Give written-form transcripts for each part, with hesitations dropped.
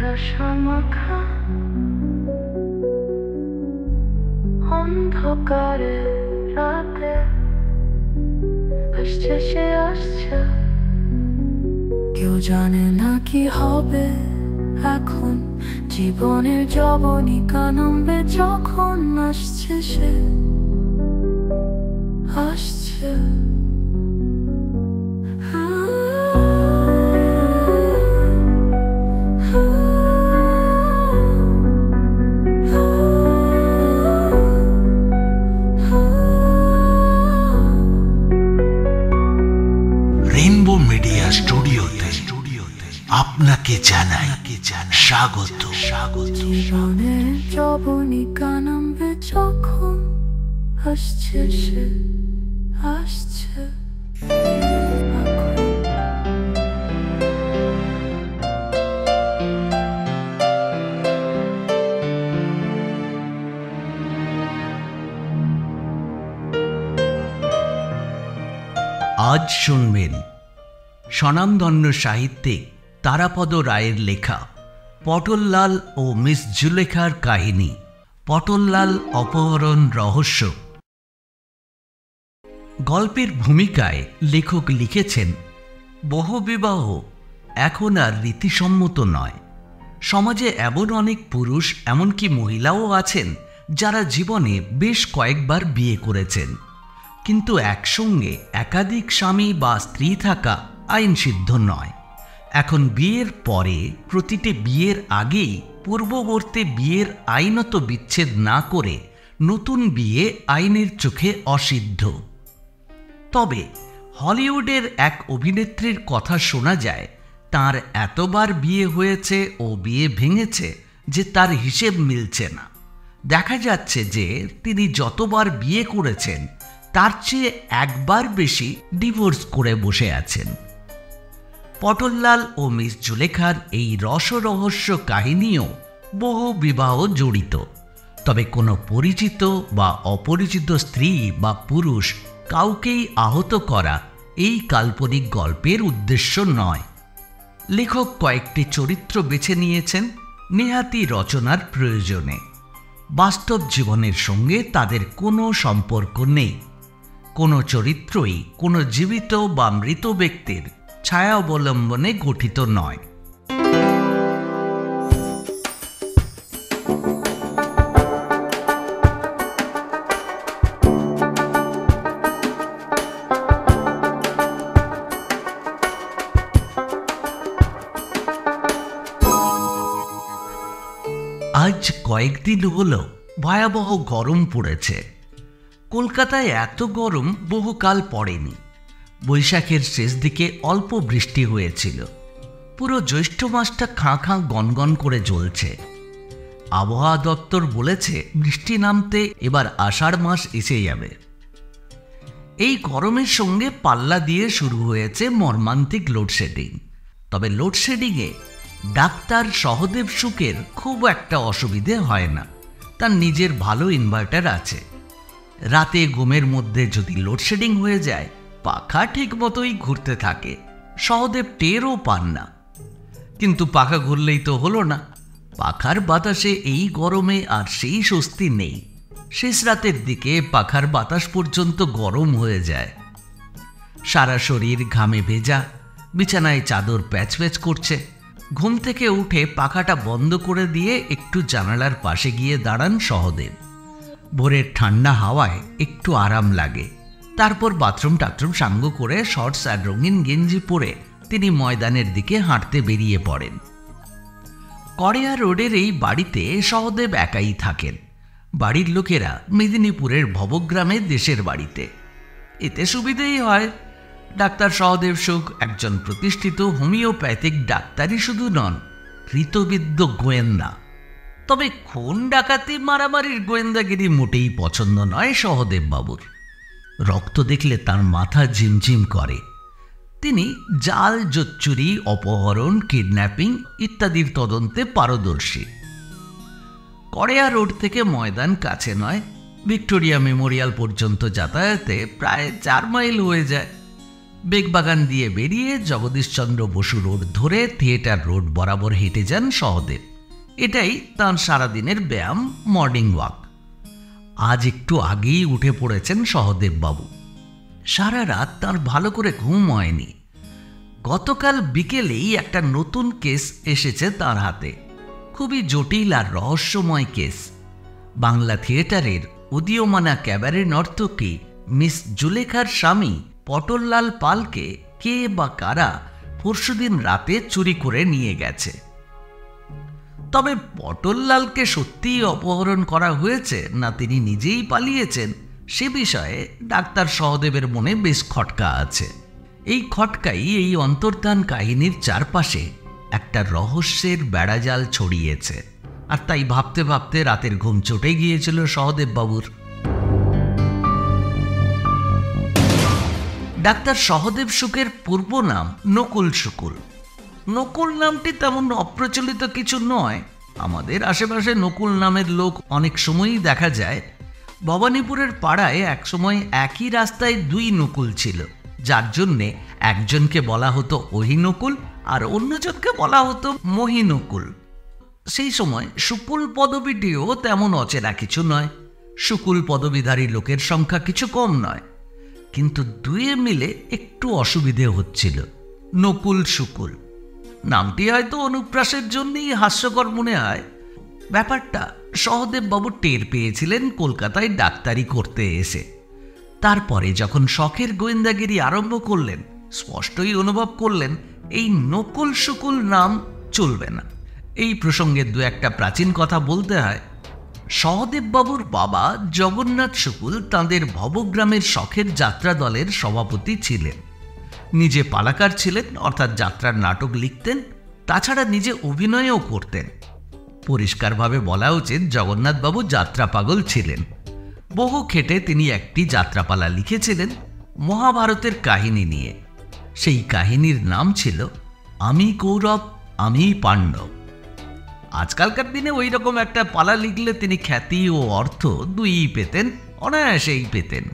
কুয়াশামাখা অন্ধকারে রাতে আসছে সে আসছে, কেউ জানে না কি হবে এখন। জীবনের যবনিকা নামবে যখন আসছে সে আসছে। রেইনবো মিডিয়া স্টুডিওতে আপনাকে জানাই স্বাগত। জীবনের যবনিকা নামবে যখন আসছে সে আসছে। আজ শুনবেন স্বনামধন্য সাহিত্যিক তারাপদ রায়ের লেখা পটললাল ও মিস জুলেখার কাহিনী, পটললাল অপহরণ রহস্য। গল্পের ভূমিকায় লেখক লিখেছেন, বহুবিবাহ এখন আর রীতিসম্মত নয়। সমাজে এমন অনেক পুরুষ, এমনকি মহিলাও আছেন যারা জীবনে বেশ কয়েকবার বিয়ে করেছেন, কিন্তু একসঙ্গে একাধিক স্বামী বা স্ত্রী থাকা আইনসিদ্ধ নয়। এখন বিয়ের পরে প্রতিটি বিয়ের আগেই পূর্ববর্তী বিয়ের আইনত বিচ্ছেদ না করে নতুন বিয়ে আইনের চোখে অসিদ্ধ। তবে হলিউডের এক অভিনেত্রীর কথা শোনা যায়, তার এতবার বিয়ে হয়েছে ও বিয়ে ভেঙেছে যে তার হিসেব মিলছে না। দেখা যাচ্ছে যে তিনি যতবার বিয়ে করেছেন তার চেয়ে একবার বেশি ডিভোর্স করে বসে আছেন। পটললাল ও মিস জুলেখার এই রসরহস্য কাহিনীও বহু বিবাহ জড়িত। তবে কোনো পরিচিত বা অপরিচিত স্ত্রী বা পুরুষ কাউকেই আহত করা এই কাল্পনিক গল্পের উদ্দেশ্য নয়। লেখক কয়েকটি চরিত্র বেছে নিয়েছেন নেহাতি রচনার প্রয়োজনে। বাস্তব জীবনের সঙ্গে তাদের কোনো সম্পর্ক নেই। কোনো চরিত্রই কোনো জীবিত বা মৃত ব্যক্তির ছায়া অবলম্বনে গঠিত নয়। আজ কয়েকদিন হলো ভয়াবহ গরম পড়েছে। কলকাতায় এত গরম বহুকাল পড়েনি। বৈশাখের শেষ দিকে অল্প বৃষ্টি হয়েছিল। পুরো জ্যৈষ্ঠ মাসটা খাঁ খাঁ গনগন করে জ্বলছে। আবহাওয়া দপ্তর বলেছে বৃষ্টি নামতে এবার আষাঢ় মাস এসে যাবে। এই গরমের সঙ্গে পাল্লা দিয়ে শুরু হয়েছে মর্মান্তিক লোডশেডিং। তবে লোডশেডিংয়ে ডাক্তার সহদেব সুখের খুব একটা অসুবিধে হয় না। তার নিজের ভালো ইনভার্টার আছে। রাতে ঘুমের মধ্যে যদি লোডশেডিং হয়ে যায়, পাখা ঠিক মতোই ঘুরতে থাকে। সহদেব টেরও পান না। কিন্তু পাখা ঘুরলেই তো হলো না। পাখার বাতাসে এই গরমে আর সেই স্বস্তি নেই। শেষ রাতের দিকে পাখার বাতাস পর্যন্ত গরম হয়ে যায়। সারা শরীর ঘামে ভেজা, বিছানায় চাদর প্যাচ প্যাচ করছে। ঘুম থেকে উঠে পাখাটা বন্ধ করে দিয়ে একটু জানালার পাশে গিয়ে দাঁড়ান সহদেব। ভোরের ঠান্ডা হাওয়ায় একটু আরাম লাগে। তারপর বাথরুম টাথরুম সাঙ্গ করে শর্টস আর রঙিন গেঞ্জি পরে তিনি ময়দানের দিকে হাঁটতে বেরিয়ে পড়েন। কড়িয়া রোডের এই বাড়িতে সহদেব একাই থাকেন। বাড়ির লোকেরা মেদিনীপুরের ভবগ্রামে দেশের বাড়িতে। এতে সুবিধেই হয়। ডাক্তার সহদেব সুখ একজন প্রতিষ্ঠিত হোমিওপ্যাথিক ডাক্তারই শুধু নন, কৃতবিদ্য গোয়েন্দা। তবে খুন ডাকাতি মারামারির গোয়েন্দাগিরি মোটেই পছন্দ নয় সহদেব বাবুর। রক্ত দেখলে তার মাথা ঝিমঝিম করে। তিনি জাল জোচ্চুরি, অপহরণ, কিডন্যাপিং ইত্যাদির তদন্তে পারদর্শী। কড়িয়া রোড থেকে ময়দান কাছে নয়। ভিক্টোরিয়া মেমোরিয়াল পর্যন্ত যাতায়াতে প্রায় 4 মাইল হয়ে যায়। বেগবাগান দিয়ে বেরিয়ে জগদীশচন্দ্র বসু রোড ধরে থিয়েটার রোড বরাবর হেঁটে যান সহদেব। এটাই তাঁর সারাদিনের ব্যায়াম, মর্নিং ওয়াক। আজ একটু আগেই উঠে পড়েছেন সহদেব বাবু। সারা রাত তাঁর ভালো করে ঘুম হয়নি। গতকাল বিকেলেই একটা নতুন কেস এসেছে তাঁর হাতে, খুবই জটিল আর রহস্যময় কেস। বাংলা থিয়েটারের উদীয়মানা ক্যাবারে নর্তকী মিস জুলেখার স্বামী পটললাল পালকে কে বা কারা পরশুদিন রাতে চুরি করে নিয়ে গেছে। তবে পটললালকে সত্যিই অপহরণ করা হয়েছে না তিনি নিজেই পালিয়েছেন, সে বিষয়ে ডাক্তার সহদেবের মনে বেশ খটকা আছে। এই খটকাই এই অন্তর্ধান কাহিনীর চারপাশে একটা রহস্যের বেড়াজাল ছড়িয়েছে। আর তাই ভাবতে ভাবতে রাতের ঘুম চটে গিয়েছিল সহদেব বাবুর। ডাক্তার সহদেব শুকের পূর্ব নাম নকুল শুকুল। নকুল নামটি তেমন অপ্রচলিত কিছু নয়। আমাদের আশেপাশে নকুল নামের লোক অনেক সময়ই দেখা যায়। ভবানীপুরের পাড়ায় একসময় একই রাস্তায় দুই নকুল ছিল, যার জন্যে একজনকে বলা হতো অহিনকুল আর অন্যজনকে বলা হতো মহিনকুল। সেই সময় শুকুল পদবীটিও তেমন অচেনা কিছু নয়। শুকুল পদবীধারী লোকের সংখ্যা কিছু কম নয়, কিন্তু দুয়ে মিলে একটু অসুবিধে হচ্ছিল। নকুল শুকুল নামটি হয়তো অনুপ্রাসের জন্যই হাস্যকর মনে হয়। ব্যাপারটা সহদেব বাবু টের পেয়েছিলেন কলকাতায় ডাক্তারি করতে এসে। তারপরে যখন শখের গোয়েন্দাগিরি আরম্ভ করলেন, স্পষ্টই অনুভব করলেন এই নকুল শুকুল নাম চলবে না। এই প্রসঙ্গে দু একটা প্রাচীন কথা বলতে হয়। সহদেব বাবুর বাবা জগন্নাথ শুকুল তাঁদের ভবগ্রামের শখের যাত্রা দলের সভাপতি ছিলেন। নিজে পালাকার ছিলেন, অর্থাৎ যাত্রার নাটক লিখতেন, তাছাড়া নিজে অভিনয়ও করতেন। পরিষ্কারভাবে বলা উচিত জগন্নাথবাবু যাত্রা পাগল ছিলেন। বহু খেটে তিনি একটি যাত্রাপালা লিখেছিলেন মহাভারতের কাহিনী নিয়ে। সেই কাহিনীর নাম ছিল আমি কৌরব আমি পাণ্ডব। আজকালকার দিনে ওই রকম একটা পালা লিখলে তিনি খ্যাতি ও অর্থ দুইই পেতেন, অনায়াসেই পেতেন।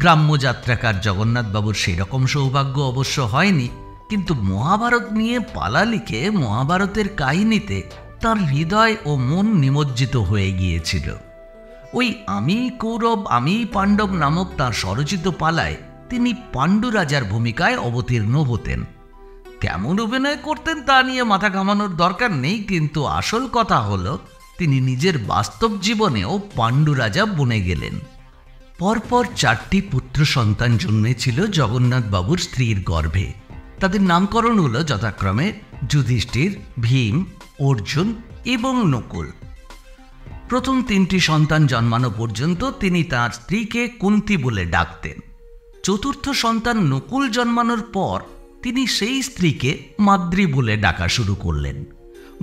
গ্রাম্য যাত্রাকার জগন্নাথবাবুর সেরকম সৌভাগ্য অবশ্য হয়নি, কিন্তু মহাভারত নিয়ে পালা লিখে মহাভারতের কাহিনীতে তার হৃদয় ও মন নিমজ্জিত হয়ে গিয়েছিল। ওই আমি কৌরব আমি পাণ্ডব নামক তাঁর স্বরচিত পালায় তিনি পাণ্ডু রাজার ভূমিকায় অবতীর্ণ হতেন। কেমন অভিনয় করতেন তা নিয়ে মাথা ঘামানোর দরকার নেই, কিন্তু আসল কথা হলো তিনি নিজের বাস্তব জীবনেও পাণ্ডু রাজা বনে গেলেন। পরপর 4টি পুত্র সন্তান জন্মেছিল জগন্নাথ বাবুর স্ত্রীর গর্ভে। তাদের নামকরণ হলো যথাক্রমে যুধিষ্ঠির, ভীম, অর্জুন এবং নকুল। প্রথম 3টি সন্তান জন্মানো পর্যন্ত তিনি তাঁর স্ত্রীকে কুন্তি বলে ডাকতেন। চতুর্থ সন্তান নকুল জন্মানোর পর তিনি সেই স্ত্রীকে মাদ্রি বলে ডাকা শুরু করলেন।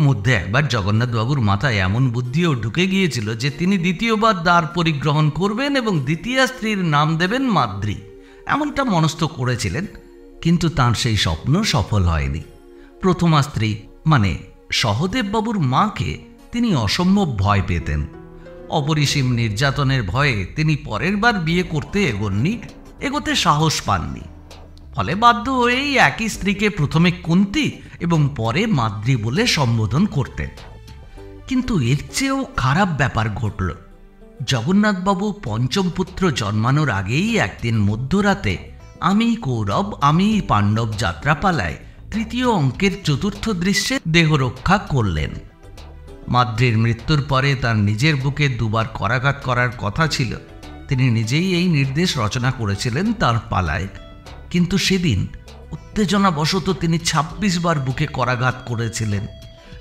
মধ্যে একবার জগন্নাথবাবুর মাথায় এমন বুদ্ধিও ঢুকে গিয়েছিল যে তিনি দ্বিতীয়বার দ্বার পরিগ্রহণ করবেন এবং দ্বিতীয় স্ত্রীর নাম দেবেন মাদ্রি, এমনটা মনস্থ করেছিলেন। কিন্তু তাঁর সেই স্বপ্ন সফল হয়নি। প্রথমা স্ত্রী মানে সহদেব বাবুর মাকে তিনি অসম্ভব ভয় পেতেন। অপরিসীম নির্যাতনের ভয়ে তিনি পরের বার বিয়ে করতে এগোতে সাহস পাননি। ফলে বাধ্য হয়েই একই স্ত্রীকে প্রথমে কুন্তি এবং পরে মাদ্রি বলে সম্বোধন করতেন। কিন্তু এর চেয়েও খারাপ ব্যাপার ঘটল। জগন্নাথবাবু পঞ্চম পুত্র জন্মানোর আগেই একদিন মধ্যরাতে আমি কৌরব আমি পাণ্ডব যাত্রাপালায় 3য় অঙ্কের 4র্থ দৃশ্যে দেহরক্ষা করলেন। মাদ্রির মৃত্যুর পরে তার নিজের বুকে 2বার করাঘাত করার কথা ছিল। তিনি নিজেই এই নির্দেশ রচনা করেছিলেন তার পালায়, কিন্তু সেদিন উত্তেজনাবশত তিনি 26 বার বুকে করাঘাত করেছিলেন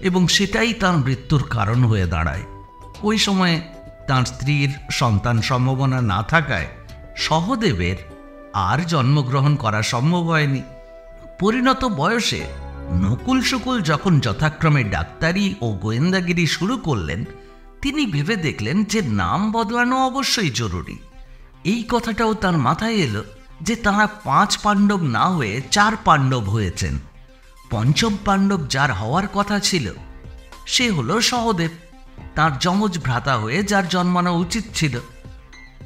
এবং সেটাই তার মৃত্যুর কারণ হয়ে দাঁড়ায়। ওই সময়ে তার স্ত্রীর সন্তান সম্ভাবনা না থাকায় সহদেবের আর জন্মগ্রহণ করা সম্ভব হয়নি। পরিণত বয়সে নকুল শুকুল যখন যথাক্রমে ডাক্তারি ও গোয়েন্দাগিরি শুরু করলেন, তিনি ভেবে দেখলেন যে নাম বদলানো অবশ্যই জরুরি। এই কথাটাও তার মাথায় এলো যে তাঁরা 5 পাণ্ডব না হয়ে 4 পাণ্ডব হয়েছেন। পঞ্চম পাণ্ডব যার হওয়ার কথা ছিল সে হলো সহদেব, তার যমজ ভ্রাতা হয়ে যার জন্মানো উচিত ছিল।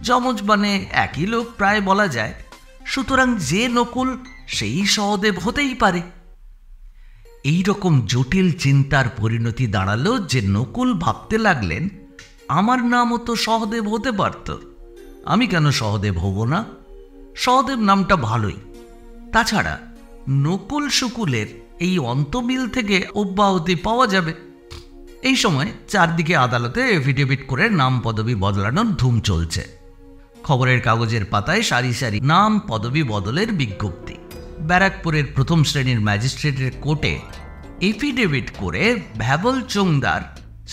যমজ মানে একই লোক প্রায় বলা যায়। সুতরাং যে নকুল সেই সহদেব হতেই পারে। এই রকম জটিল চিন্তার পরিণতি দাঁড়ালো যে নকুল ভাবতে লাগলেন, আমার নামও তো সহদেব হতে পারত, আমি কেন সহদেব হব না? সহদেব নামটা ভালোই। তাছাড়া নকুল শুকুলের এই অন্তমিল থেকে অব্যাহতি পাওয়া যাবে। এই সময় চারদিকে আদালতে এফিডেভিট করে নাম পদবি বদলানোর ধুম চলছে। খবরের কাগজের পাতায় সারি সারি নাম পদবি বদলের বিজ্ঞপ্তি। ব্যারাকপুরের প্রথম শ্রেণীর ম্যাজিস্ট্রেটের কোর্টে এফিডেভিট করে ভ্যাবল চোংদার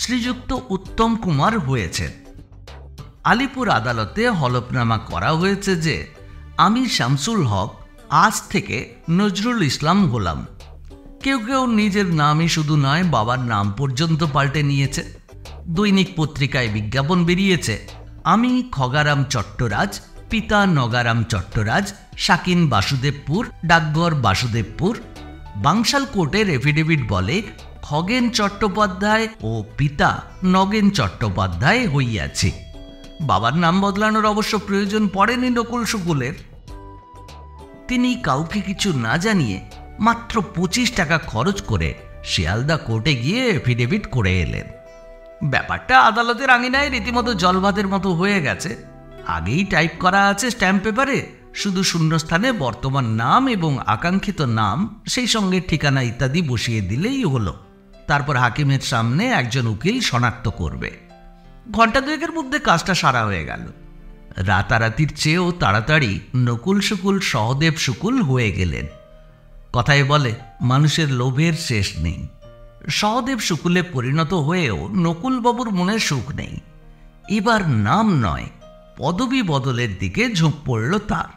শ্রীযুক্ত উত্তম কুমার হয়েছেন। আলিপুর আদালতে হলফনামা করা হয়েছে যে আমি শামসুল হক আজ থেকে নজরুল ইসলাম হলাম। কেউ কেউ নিজের নামই শুধু নয়, বাবার নাম পর্যন্ত পাল্টে নিয়েছে। দৈনিক পত্রিকায় বিজ্ঞাপন বেরিয়েছে, আমি খগারাম চট্টরাজ, পিতা নগারাম চট্টরাজ, শাকিন বাসুদেবপুর, ডাকঘর বাসুদেবপুর। বাংশাল কোর্টের এফিডেভিট বলে খগেন চট্টোপাধ্যায় ও পিতা নগেন চট্টোপাধ্যায় হইয়াছি। বাবার নাম বদলানোর অবশ্য প্রয়োজন পড়েনি নকুল শুকুলের। তিনি কাউকে কিছু না জানিয়ে মাত্র 25 টাকা খরচ করে শিয়ালদা কোর্টে গিয়ে এফিডেভিট করে এলেন। ব্যাপারটা আদালতের আঙিনায় রীতিমতো জলভাতের মতো হয়ে গেছে। আগেই টাইপ করা আছে স্ট্যাম্প পেপারে, শুধু শূন্যস্থানে বর্তমান নাম এবং আকাঙ্ক্ষিত নাম, সেই সঙ্গে ঠিকানা ইত্যাদি বসিয়ে দিলেই হলো। তারপর হাকিমের সামনে একজন উকিল শনাক্ত করবে। ঘণ্টা দুয়েকের মধ্যে কাজটা সারা হয়ে গেল। রাতারাতির চেয়েও তাড়াতাড়ি নকুল শুকুল সহদেব শুকুল হয়ে গেলেন। কথায় বলে মানুষের লোভের শেষ নেই। সহদেব শুকুলে পরিণত হয়েও নকুলবাবুর মনে সুখ নেই। এবার নাম নয়, পদবি বদলের দিকে ঝোঁক পড়ল তার।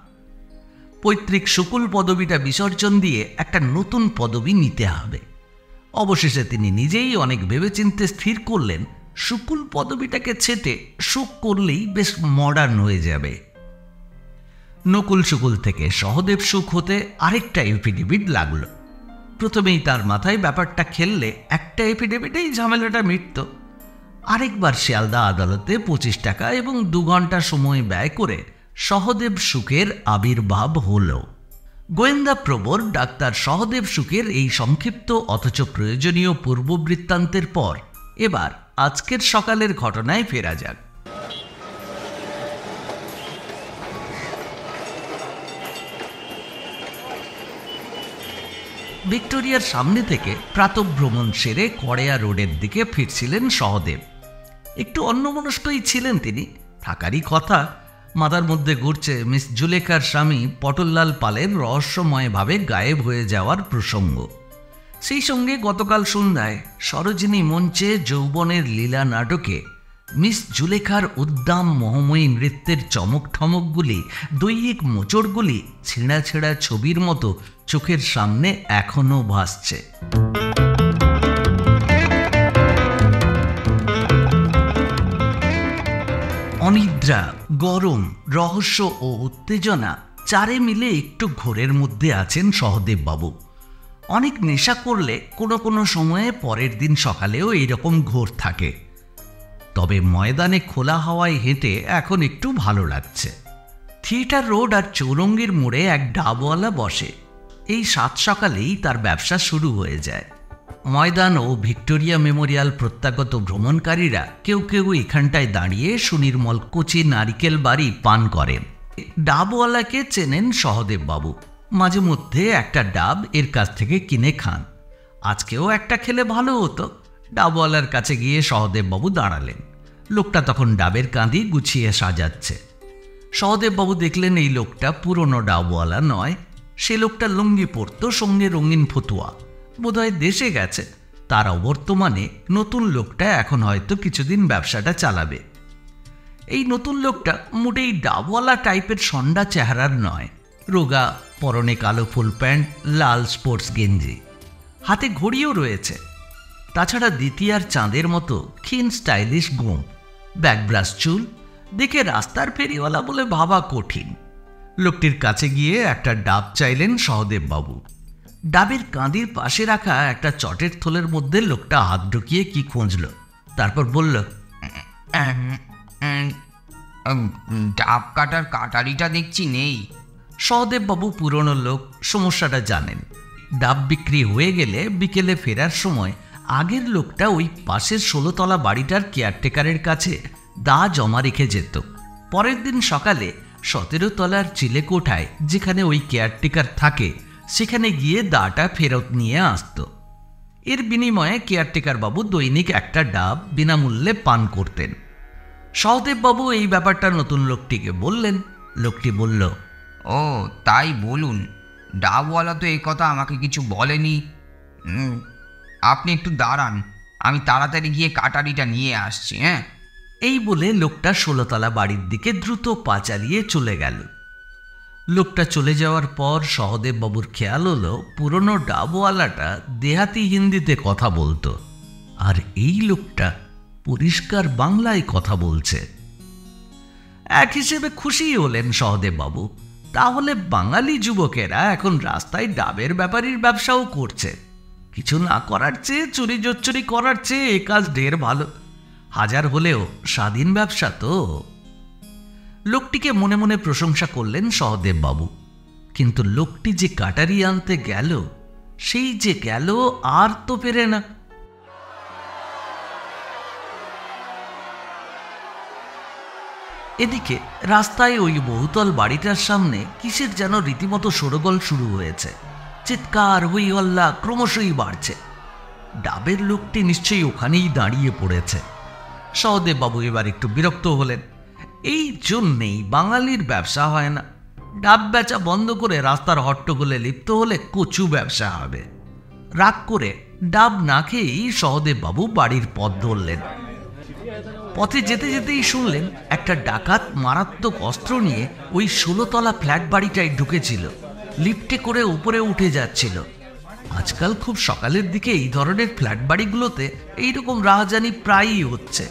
পৈতৃক শুকুল পদবিটা বিসর্জন দিয়ে একটা নতুন পদবি নিতে হবে। অবশেষে তিনি নিজেই অনেক ভেবেচিন্তে স্থির করলেন, শুকুল পদবিটাকে ছেটে সুখ করলেই বেশ মডার্ন হয়ে যাবে। নকুল শুকুল থেকে সহদেব সুখ হতে আরেকটা এফিডেভিট লাগলো। প্রথমেই তার মাথায় ব্যাপারটা খেললে একটা এফিডেভিটেই ঝামেলাটা মিটত। আরেকবার শিয়ালদা আদালতে 25 টাকা এবং 2 ঘন্টা সময় ব্যয় করে সহদেব সুখের আবির্ভাব হল। গোয়েন্দা প্রবর ডাক্তার সহদেব সুখের এই সংক্ষিপ্ত অথচ প্রয়োজনীয় পূর্ববৃত্তান্তের পর এবার আজকের সকালের ঘটনায় ফেরা যাক। ভিক্টোরিয়ার সামনে থেকে প্রাতঃভ্রমণ সেরে কড়েয়া রোডের দিকে ফিরছিলেন সহদেব। একটু অন্যমনস্কই ছিলেন তিনি, থাকারই কথা। মাথার মধ্যে ঘুরছে মিস জুলেখার স্বামী পটললাল পালের রহস্যময়ভাবে গায়েব হয়ে যাওয়ার প্রসঙ্গ। সেই সঙ্গে গতকাল সন্ধ্যায় সরোজিনী মঞ্চে যৌবনের লীলা নাটকে মিস জুলেখার উদ্দাম মোহময়ী নৃত্যের চমক ঠমকগুলি, দৈহিক মোচড়গুলি ছেঁড়া ছেঁড়া ছবির মতো চোখের সামনে এখনো ভাসছে। অনিদ্রা, গরম, রহস্য ও উত্তেজনা চারে মিলে একটু ঘোরের মধ্যে আছেন সহদেব বাবু। অনেক নেশা করলে কোনো কোনো সময়ে পরের দিন সকালেও এইরকম ঘোর থাকে। তবে ময়দানে খোলা হাওয়ায় হেঁটে এখন একটু ভালো লাগছে। থিয়েটার রোড আর চৌরঙ্গীর মোড়ে এক ডাবওয়ালা বসে। এই সাত সকালেই তার ব্যবসা শুরু হয়ে যায়। ময়দান ও ভিক্টোরিয়া মেমোরিয়াল প্রত্যাগত ভ্রমণকারীরা কেউ কেউ এখানটায় দাঁড়িয়ে সুনির্মল কচি নারিকেল বাড়ি পান করেন। ডাবওয়ালাকে চেনেন সহদেব বাবু, মাঝে মধ্যে একটা ডাব এর কাছ থেকে কিনে খান। আজকেও একটা খেলে ভালো হতো। ডাবওয়ালার কাছে গিয়ে সহদেব বাবু দাঁড়ালেন। লোকটা তখন ডাবের কাঁদি গুছিয়ে সাজাচ্ছে। সহদেব বাবু দেখলেন এই লোকটা পুরনো ডাবওয়ালা নয়। সে লোকটা লুঙ্গি পরত, সঙ্গে রঙিন ফতুয়া, বোধহয় দেশে গেছে। তার অবর্তমানে নতুন লোকটা এখন হয়তো কিছুদিন ব্যবসাটা চালাবে। এই নতুন লোকটা মোটেই ডাবওয়ালা টাইপের সন্ডা চেহারার নয়। রোগা, পরনে কালো ফুল প্যান্ট, লাল স্পোর্টস গেঞ্জি, হাতে ঘড়িও রয়েছে। তাছাড়া দ্বিতীয়ার চাঁদের মতো ক্ষীণ স্টাইলিশ গোঁফ, ব্যাকব্রাশ চুল, দেখে রাস্তার ফেরিওয়ালা বলে ভাবা কঠিন। লোকটির কাছে গিয়ে একটা ডাব চাইলেন সহদেব বাবু। ডাবের কাঁদির পাশে রাখা একটা চটের থলের মধ্যে লোকটা হাত ঢুকিয়ে কি খুঁজল, তারপর বলল, ডাব কাটার কাটারিটা দেখছি নেই। সহদেববাবু পুরনো লোক, সমস্যাটা জানেন। ডাব বিক্রি হয়ে গেলে বিকেলে ফেরার সময় আগের লোকটা ওই পাশের 16তলা বাড়িটার কেয়ারটেকারের কাছে দা জমা রেখে যেত। পরের দিন সকালে 17তলার চিলেকোঠায় যেখানে ওই কেয়ারটেকার থাকে সেখানে গিয়ে দাটা ফেরত নিয়ে আসত। এর বিনিময়ে কেয়ারটেকার বাবু দৈনিক একটা ডাব বিনামূল্যে পান করতেন। সহদেববাবু এই ব্যাপারটা নতুন লোকটিকে বললেন। লোকটি বলল, ও তাই বলুন, ডাবওয়ালা তো এই কথা আমাকে কিছু বলেনি। আপনি একটু দাঁড়ান, আমি তাড়াতাড়ি গিয়ে কাটারিটা নিয়ে আসছি। হ্যাঁ, এই বলে লোকটা 16তলা বাড়ির দিকে দ্রুত পা চালিয়ে চলে গেল। লোকটা চলে যাওয়ার পর সহদেববাবুর খেয়াল হলো পুরনো ডাবওয়ালাটা দেহাতি হিন্দিতে কথা বলতো, আর এই লোকটা পরিষ্কার বাংলায় কথা বলছে। এক হিসেবে খুশি হলেন সহদেববাবু। তাহলে বাঙালি যুবকেরা এখন রাস্তায় ডাবের ব্যাপারীর ব্যবসাও করছে। কিছু না করার চেয়ে চুরি জোচ্চুরি করার চেয়ে এ কাজ ঢের ভালো। হাজার হলেও স্বাধীন ব্যবসা তো। লোকটিকে মনে মনে প্রশংসা করলেন সহদেববাবু। কিন্তু লোকটি যে কাটারি আনতে গেল, সেই যে গেল আর তো পেরে না। এদিকে রাস্তায় ওই বহুতল বাড়িটার সামনে কিসের যেন রীতিমতো শোরগোল শুরু হয়েছে। চিৎকার হই হল্লা ক্রমশই বাড়ছে। ডাবের লোকটি নিশ্চয়ই ওখানেই দাঁড়িয়ে পড়েছে। সহদেববাবু এবার একটু বিরক্ত হলেন। এই জন্যেই বাঙালির ব্যবসা হয় না। ডাব বেচা বন্ধ করে রাস্তার হট্টগোলে লিপ্ত হলে কচু ব্যবসা হবে। রাগ করে ডাব না খেয়েই সহদেববাবু বাড়ির পথ ধরলেন। পথে যেতে যেতেই শুনলেন একটা ডাকাত মারাত্মক অস্ত্র নিয়ে ওই 16তলা ফ্ল্যাট বাড়িটায় ঢুকেছিল। লিফটে করে উপরে উঠে যাচ্ছিল। আজকাল খুব সকালের দিকে এই ধরনের ফ্ল্যাট বাড়িগুলোতে এইরকম রাহাজানি প্রায়ই হচ্ছে।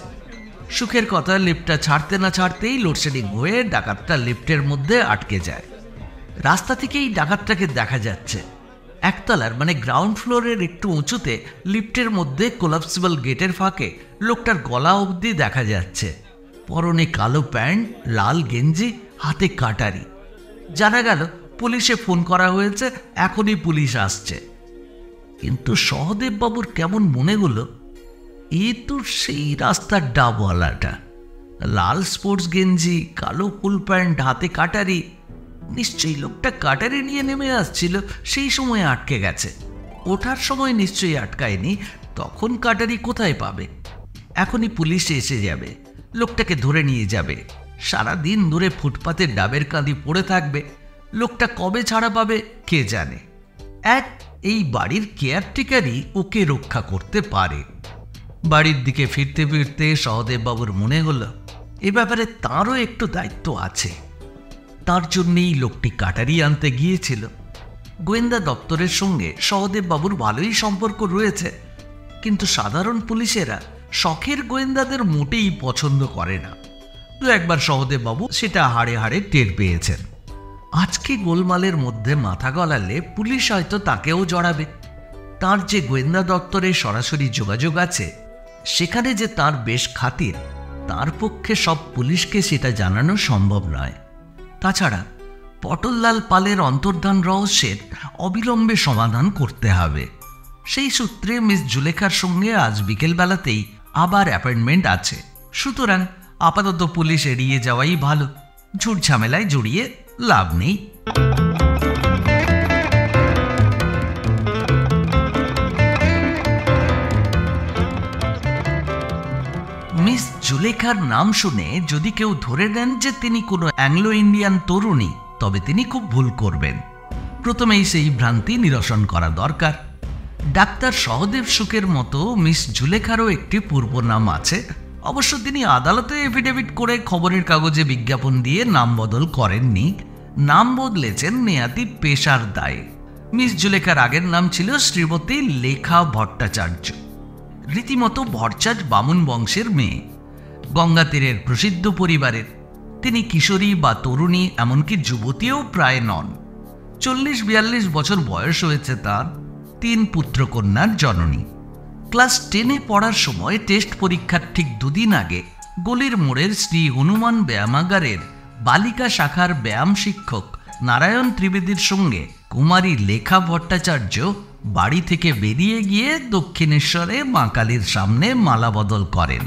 সুখের কথা, লিফটটা ছাড়তে না ছাড়তেই লোডশেডিং হয়ে ডাকাতটা লিফটের মধ্যে আটকে যায়। রাস্তা থেকেই ডাকাতটাকে দেখা যাচ্ছে। একতলার মানে গ্রাউন্ড ফ্লোরের একটু উঁচুতে লিফটের মধ্যে কোলাপসিবল গেটের ফাঁকে লোকটার গলা অবধি দেখা যাচ্ছে। পরনে কালো প্যান্ট, লাল গেঞ্জি, হাতে কাটারি। জানা গেল পুলিশে ফোন করা হয়েছে, এখনই পুলিশ আসছে। কিন্তু সহদেববাবুর কেমন মনে হলো, এ তো সেই রাস্তার ডাবওয়ালাটা। লাল স্পোর্টস গেঞ্জি, কালো ফুল প্যান্ট, হাতে কাটারি। নিশ্চয়ই লোকটা কাটারি নিয়ে নেমে আসছিল, সেই সময় আটকে গেছে। ওঠার সময় নিশ্চয়ই আটকায়নি, তখন কাটারি কোথায় পাবে? এখনই পুলিশ এসে যাবে, লোকটাকে ধরে নিয়ে যাবে। সারাদিন ধরে ফুটপাতে ডাবের কাঁদি পড়ে থাকবে। লোকটা কবে ছাড়া পাবে কে জানে। এই বাড়ির কেয়ারটেকারই ওকে রক্ষা করতে পারে। বাড়ির দিকে ফিরতে ফিরতে সহদেববাবুর মনে হলো এ ব্যাপারে তাঁরও একটু দায়িত্ব আছে। তার জন্যেই লোকটি কাটারি আনতে গিয়েছিল। গোয়েন্দা দপ্তরের সঙ্গে সহদেববাবুর ভালোই সম্পর্ক রয়েছে, কিন্তু সাধারণ পুলিশেরা শখের গোয়েন্দাদের মোটেই পছন্দ করে না। তো একবার সহদেববাবু সেটা হাড়ে হাড়ে টের পেয়েছেন। আজকে গোলমালের মধ্যে মাথা গলালে পুলিশ হয়তো তাকেও জড়াবে। তার যে গোয়েন্দা দপ্তরে সরাসরি যোগাযোগ আছে, সেখানে যে তার বেশ খাতির, তার পক্ষে সব পুলিশকে সেটা জানানো সম্ভব নয়। তাছাড়া পটললাল পালের অন্তর্ধান রহস্যের অবিলম্বে সমাধান করতে হবে। সেই সূত্রে মিস জুলেখার সঙ্গে আজ বিকেলবেলাতেই আবার অ্যাপয়েন্টমেন্ট আছে। সুতরাং আপাতত পুলিশ এড়িয়ে যাওয়াই ভালো। ঝুট ঝামেলায় জড়িয়ে লাভ নেই। মিস জুলেখার নাম শুনে যদি কেউ ধরে নেন যে তিনি কোনো অ্যাংলো ইন্ডিয়ান তরুণী, তবে তিনি খুব ভুল করবেন। প্রথমেই সেই ভ্রান্তি নিরসন করা দরকার। ডাক্তার সহদেব সুখের মতো মিস জুলেখারও একটি পূর্ব নাম আছে। অবশ্য তিনি আদালতে এফিডেভিট করে খবরের কাগজে বিজ্ঞাপন দিয়ে নাম বদল করেননি। নাম বদলেছেন নেহাতি পেশার দায়ে। মিস জুলেখার আগের নাম ছিল শ্রীমতী লেখা ভট্টাচার্য। রীতিমতো ভট্টাচার্য বামুন বংশের মেয়ে, গঙ্গা তীরের প্রসিদ্ধ পরিবারের। তিনি কিশোরী বা তরুণী, এমনকি যুবতীও প্রায় নন। 40-42 বছর বয়স হয়েছে তার। 3 পুত্রকন্যার জননী। ক্লাস 10-এ পড়ার সময় টেস্ট পরীক্ষার ঠিক 2 দিন আগে গলির মোড়ের শ্রী হনুমান ব্যায়ামাগারের বালিকা শাখার ব্যায়াম শিক্ষক নারায়ণ ত্রিবেদীর সঙ্গে কুমারী লেখা ভট্টাচার্য বাড়ি থেকে বেরিয়ে গিয়ে দক্ষিণেশ্বরে মা কালীর সামনে মালা বদল করেন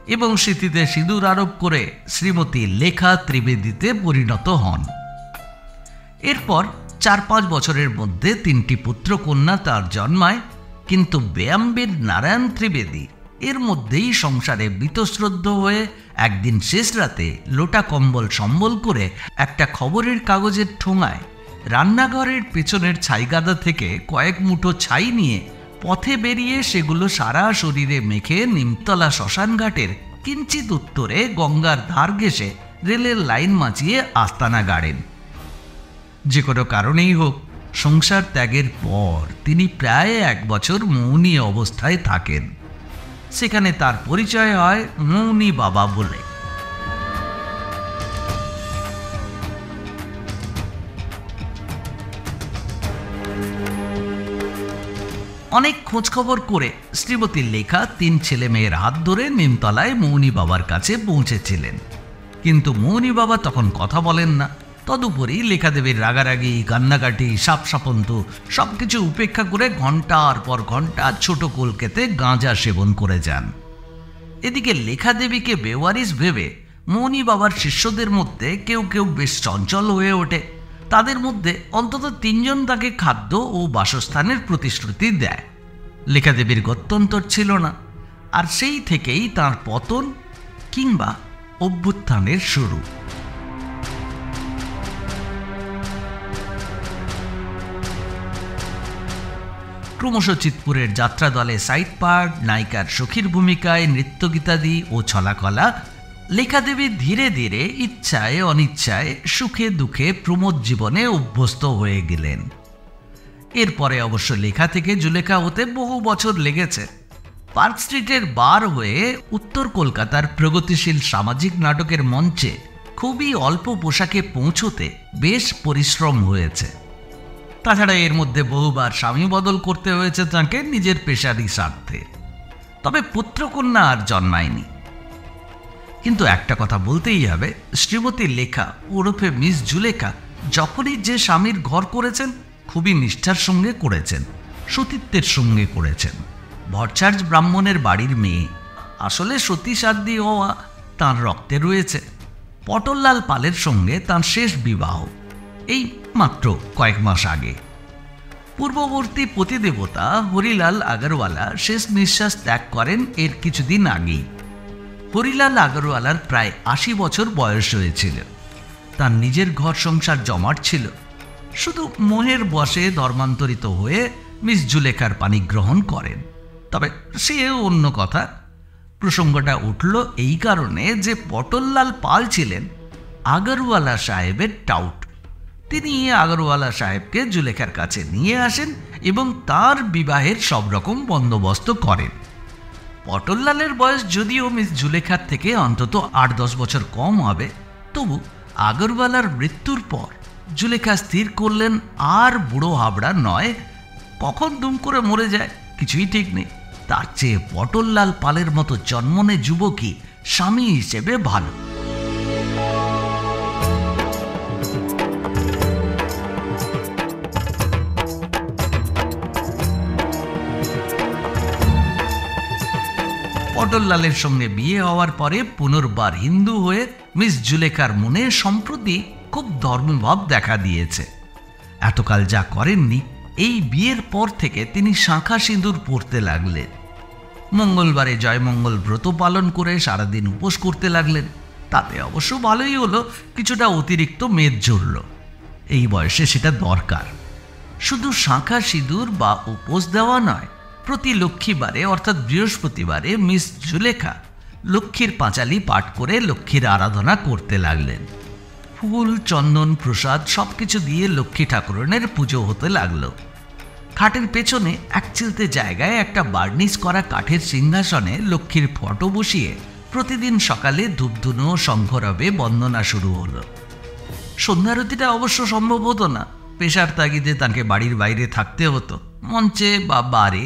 এবং স্মৃতিতে সিঁদুর আরোপ করে শ্রীমতী লেখা ত্রিবেদীতে পরিণত হন। এরপর 4-5 বছরের মধ্যে 3টি পুত্র কন্যা তার জন্মায়, কিন্তু ব্যায়ামবীর নারায়ণ ত্রিবেদী এর মধ্যেই সংসারে বীতশ্রদ্ধ হয়ে একদিন শেষ রাতে লোটা কম্বল সম্বল করে একটা খবরের কাগজের ঠোঙায় রান্নাঘরের পেছনের ছাইগাদা থেকে কয়েক মুঠো ছাই নিয়ে পথে বেরিয়ে সেগুলো সারা শরীরে মেখে নিমতলা শ্মশানঘাটের কিঞ্চিত উত্তরে গঙ্গার ধার ঘেঁষে রেলের লাইন মাচিয়ে আস্তানা গাড়েন। যে কোনো কারণেই হোক, সংসার ত্যাগের পর তিনি প্রায় 1 বছর মৌনী অবস্থায় থাকেন। সেখানে তার পরিচয় হয় মৌনী বাবা বলে। অনেক খোঁজখবর করে শ্রীমতী লেখা 3 ছেলে মেয়ের হাত ধরে নিমতলায় মৌনী বাবার কাছে পৌঁছেছিলেন, কিন্তু মৌনী বাবা তখন কথা বলেন না। তদুপরি লেখাদেবীর রাগারাগি, কান্নাকাটি, সাপসাপন্তু সবকিছু উপেক্ষা করে ঘন্টার পর ঘন্টা ছোট কলকেতে গাঁজা সেবন করে যান। এদিকে লেখাদেবীকে বেওয়ারিশ ভেবে মৌনী বাবার শিষ্যদের মধ্যে কেউ কেউ বেশ চঞ্চল হয়ে ওঠে। তাদের মধ্যে অন্তত 3 জন তাকে খাদ্য ও বাসস্থানের প্রতিশ্রুতি দেয়। লেখাদেবীর গত্যন্তর ছিল না, আর সেই থেকেই তাঁর পতন কিংবা অভ্যুত্থানের শুরু। ক্রমশ চিৎপুরের যাত্রা দলে সাইড পার্ট, নায়িকার সখীর ভূমিকায় নৃত্যগীতাদি ও ছলাকলা লেখাদেবী ধীরে ধীরে ইচ্ছায় অনিচ্ছায় সুখে দুঃখে প্রমোদ জীবনে অভ্যস্ত হয়ে গেলেন। এরপরে অবশ্য লেখা থেকে জুলেখা হতে বহু বছর লেগেছে। পার্ক স্ট্রিটের বার হয়ে উত্তর কলকাতার প্রগতিশীল সামাজিক নাটকের মঞ্চে খুবই অল্প পোশাকে পৌঁছতে বেশ পরিশ্রম হয়েছে। তাছাড়া এর মধ্যে বহুবার স্বামী বদল করতে হয়েছে তাঁকে নিজের পেশারি স্বার্থে। তবে পুত্রকন্যা আর জন্মায়নি। কিন্তু একটা কথা বলতেই হবে, শ্রীমতী লেখা ওরফে মিস জুলেখা যখনই যে স্বামীর ঘর করেছেন খুবই নিষ্ঠার সঙ্গে করেছেন, সতীত্বের সঙ্গে করেছেন। ভট্টাচার্য ব্রাহ্মণের বাড়ির মেয়ে, আসলে সতী সাধ্বী হওয়া তাঁর রক্তে রয়েছে। পটললাল পালের সঙ্গে তাঁর শেষ বিবাহ এই মাত্র কয়েক মাস আগে। পূর্ববর্তী পতিদেবতা হরিলাল আগরওয়ালা শেষ নিঃশ্বাস ত্যাগ করেন এর কিছুদিন আগেই। হরিলাল আগরওয়ালার প্রায় 80 বছর বয়স হয়েছিল। তার নিজের ঘর সংসার জমাট ছিল। শুধু মোহের বশে ধর্মান্তরিত হয়ে মিস জুলেখার পানি গ্রহণ করেন। তবে সে অন্য কথা। প্রসঙ্গটা উঠল এই কারণে যে পটললাল পাল ছিলেন আগরওয়ালা সাহেবের টাউট। তিনি আগরওয়ালা সাহেবকে জুলেখার কাছে নিয়ে আসেন এবং তার বিবাহের সব রকম বন্দোবস্ত করেন। পটললালের বয়স যদিও মিস জুলেখার থেকে অন্তত 8-10 বছর কম হবে, তবু আগরওয়ালার মৃত্যুর পর জুলেখা স্থির করলেন আর বুড়ো হাবড়া নয়। কখন দুম করে মরে যায় কিছুই ঠিক নেই। তার চেয়ে পটললাল পালের মতো জন্মনে যুবকই স্বামী হিসেবে ভালো। পটললালের সঙ্গে বিয়ে হওয়ার পরে পুনর্বার হিন্দু হয়ে মিস জুলেখার মনে সম্প্রতি খুব ধর্মভাব দেখা দিয়েছে। এতকাল যা করেননি, এই বিয়ের পর থেকে তিনি শাঁখা সিঁদুর পরতে লাগলেন। মঙ্গলবারে জয়মঙ্গল ব্রত পালন করে সারাদিন উপোস করতে লাগলেন। তাতে অবশ্য ভালোই হলো, কিছুটা অতিরিক্ত মেদ ঝরল। এই বয়সে সেটা দরকার। শুধু শাঁখা সিঁদুর বা উপোস দেওয়া নয়, প্রতি লক্ষ্মীবারে অর্থাৎ বৃহস্পতিবারে মিস জুলেখা লক্ষ্মীর পাঁচালি পাঠ করে লক্ষ্মীর আরাধনা করতে লাগলেন। ফুল, চন্দন, প্রসাদ সবকিছু দিয়ে লক্ষ্মী ঠাকুরানের পুজো হতে লাগলো। খাটের পেছনে এক চিলতে জায়গায় একটা বার্নিশ করা কাঠের সিংহাসনে লক্ষ্মীর ফটো বসিয়ে প্রতিদিন সকালে ধূপধুনো শঙ্খরবে বন্দনা শুরু হলো। সন্ধ্যারতিটা অবশ্য সম্ভব হতো না, পেশার তাগিদে তাকে বাড়ির বাইরে থাকতে হতো, মঞ্চে বা বারে।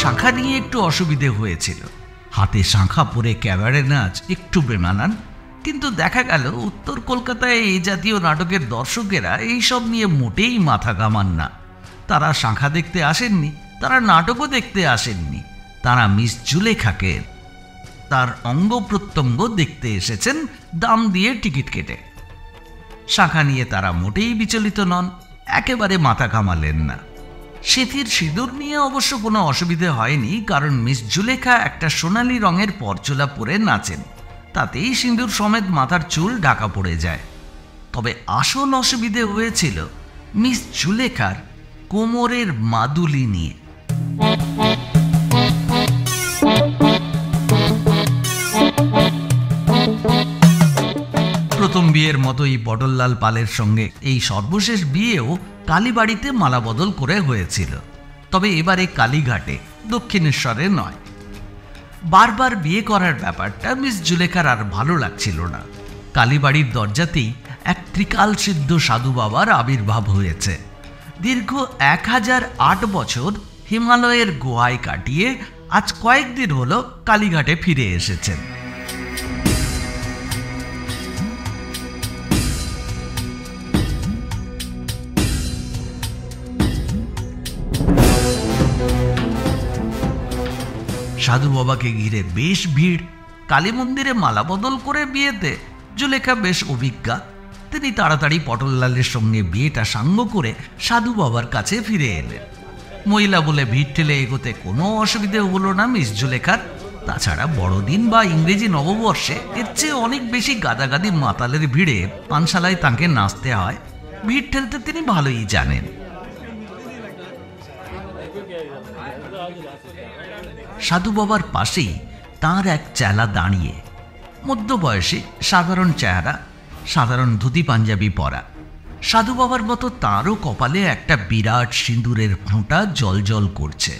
শাঁখা নিয়ে একটু অসুবিধে হয়েছিল। হাতে শাঁখা পরে ক্যাবারে নাচ একটু বেমানান, কিন্তু দেখা গেল উত্তর কলকাতায় এই জাতীয় নাটকের দর্শকেরা এইসব নিয়ে মোটেই মাথা ঘামান না। তারা শাঁখা দেখতে আসেননি, তারা নাটকও দেখতে আসেননি, তারা মিস জুলেখাকে তার অঙ্গ প্রত্যঙ্গ দেখতে এসেছেন দাম দিয়ে টিকিট কেটে। শাঁখা নিয়ে তারা মোটেই বিচলিত নন, একেবারে মাথা ঘামালেন না। সেথির সিঁদুর নিয়ে অবশ্য কোনো অসুবিধে হয়নি, কারণ মিস জুলেখা একটা সোনালি রঙের পরচুলা পরে নাচেন, তাতেই সিঁদুর সমেত মাথার চুল ঢাকা পড়ে যায়। তবে আসল অসুবিধে হয়েছিল মিস জুলেখার কোমরের মাদুলি নিয়ে। প্রথম বিয়ের মতোই বটললাল পালের সঙ্গে এই সর্বশেষ বিয়েও কালীবাড়িতে মালা বদল করে হয়েছিল, তবে এবারে কালীঘাটে, দক্ষিণেশ্বরে নয়। বারবার বিয়ে করার ব্যাপারটা মিস জুলেখার আর ভালো লাগছিল না। কালীবাড়ির দরজাতেই এক ত্রিকাল সিদ্ধ সাধু বাবার আবির্ভাব হয়েছে। দীর্ঘ 1008 বছর হিমালয়ের গুহায় কাটিয়ে আজ কয়েকদিন হলো কালীঘাটে ফিরে এসেছেন। সাধু বাবাকে ঘিরে বেশ ভিড়। কালী মন্দিরে মালা বদল করে বিয়েতে জুলেখা বেশ অভিজ্ঞা। তিনি তাড়াতাড়ি পটললালের সঙ্গে বিয়েটা সাঙ্গ করে সাধু বাবার কাছে ফিরে এলেন। মহিলা বলে ভিড় ঠেলে এগোতে কোনো অসুবিধে হলো না মিস জুলেখার। তাছাড়া বড়দিন বা ইংরেজি নববর্ষে এর চেয়ে অনেক বেশি গাদাগাদি মাতালের ভিড়ে পানশালায় তাঁকে নাচতে হয়। ভিড় ঠেলতে তিনি ভালোই জানেন। সাধু বাবার পাশেই তাঁর এক চেলা দাঁড়িয়ে, মধ্যবয়সী, সাধারণ চেহারা, সাধারণ ধুতি পাঞ্জাবি পরা। সাধু বাবার মতো তাঁরও কপালে একটা বিরাট সিঁদুরের ফোঁটা জলজল করছে।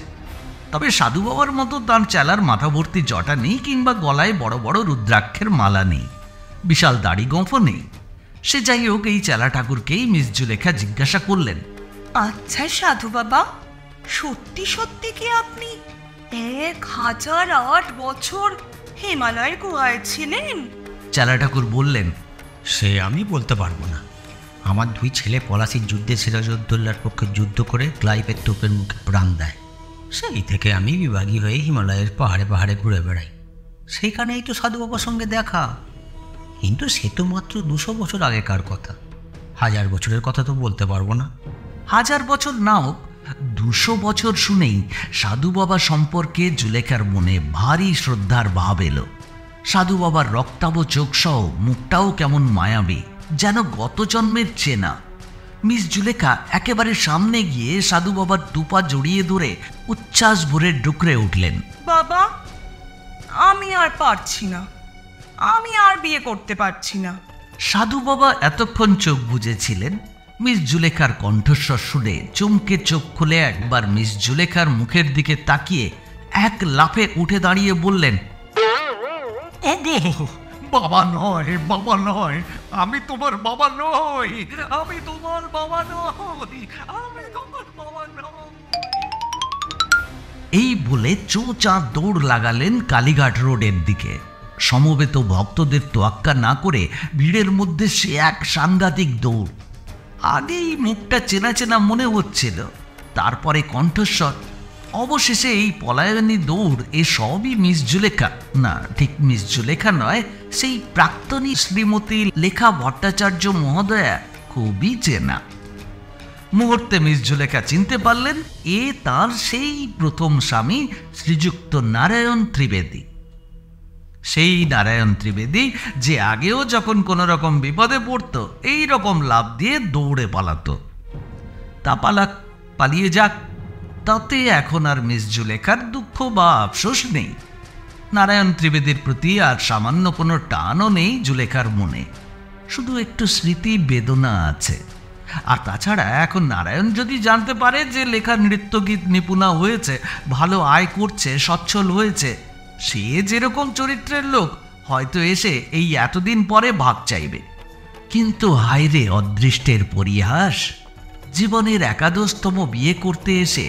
তবে সাধু বাবার মতো তাঁর চেলার মাথা ভর্তি জটা নেই, কিংবা গলায় বড় বড় রুদ্রাক্ষের মালা নেই, বিশাল দাড়ি গোঁফও নেই। সে যাই হোক, এই চেলা ঠাকুরকেই মিস জুলেখা জিজ্ঞাসা করলেন, আচ্ছা সাধু বাবা, সত্যি সত্যি কি আপনি 1008 বছর হিমালয়ের গুহায় ছিলেন? চেলা ঠাকুর বললেন, সে আমি বলতে পারবো না। আমার 2 ছেলে পলাশির যুদ্ধে সিরাজউদ্দৌলার পক্ষে যুদ্ধ করে ক্লাইভের তোপের মুখে প্রাণ দেয়। সেই থেকে আমি বিভাগী হয়ে হিমালয়ের পাহাড়ে পাহাড়ে ঘুরে বেড়াই। সেইখানেই তো সাধু বাবার সঙ্গে দেখা, কিন্তু সে তো মাত্র 200 বছর আগেকার কথা। 1000 বছরের কথা তো বলতে পারবো না। 1000 বছর না হোক, 200 বছর শুনেই সাধু বাবা সম্পর্কে জুলেখার মনে ভারী শ্রদ্ধার ভাব এলো। সাধু বাবার রক্তাভ চোখ সহ মুখটাও কেমন মায়াবী, যেন গত জন্মের চেনা। মিস জুলেখা একেবারে সামনে গিয়ে সাধু বাবার দুপা জড়িয়ে ধরে উচ্ছ্বাস ভরে ডুকরে উঠলেন, বাবা, আমি আর পারছি না, আমি আর বিয়ে করতে পারছি না। সাধু বাবা এতক্ষণ চোখ বুজেছিলেন। মিস জুলেখার কণ্ঠস্বর শুনে চমকে চোখ খুলে একবার মিস জুলেখার মুখের দিকে তাকিয়ে এক লাফে উঠে দাঁড়িয়ে বললেন, ওগো, বাবা নয়, বাবা নয়, আমি তোমার বাবা নই, আমি তোমার বাবা নই, আমি তোমার বাবা নই। এই বলে চোঁচা দৌড় লাগালেন কালীঘাট রোডের দিকে। সমবেত ভক্তদের তোয়াক্কা না করে ভিড়ের মধ্যে সে এক সাংঘাতিক দৌড়। আগেই মুখটা চেনা চেনা মনে হচ্ছিল, তারপরে কণ্ঠস্বর। অবশেষে এই পলায়নী দৌড়, এ সবই মিস জুলেখা, না ঠিক মিস জুলেখা নয়, সেই প্রাক্তনী শ্রীমতী লেখা ভট্টাচার্য মহোদয়া খুবই চেনা। মুহূর্তে মিস জুলেখা চিনতে পারলেন এ তার সেই প্রথম স্বামী শ্রীযুক্ত নারায়ণ ত্রিবেদী। সেই নারায়ণ ত্রিবেদী যে আগেও যখন কোনো রকম বিপদে পড়ত এই রকম লাভ দিয়ে দৌড়ে পালাতো। তা পালাক, পালিয়ে যাক, তাতে এখন আর মিস জুলেখার দুঃখ বা আফসোস নেই। নারায়ণ ত্রিবেদীর প্রতি আর সামান্য কোনো টানও নেই জুলেখার মনে, শুধু একটু স্মৃতি বেদনা আছে। আর তাছাড়া এখন নারায়ণ যদি জানতে পারে যে লেখা নৃত্যগীত নিপুণা হয়েছে, ভালো আয় করছে, সচ্ছল হয়েছে, সে যেরকম চরিত্রের লোক হয়তো এসে এই এতদিন পরে ভাগ চাইবে। কিন্তু হায়রে অদৃষ্টের পরিহাস, জীবনের 11তম বিয়ে করতে এসে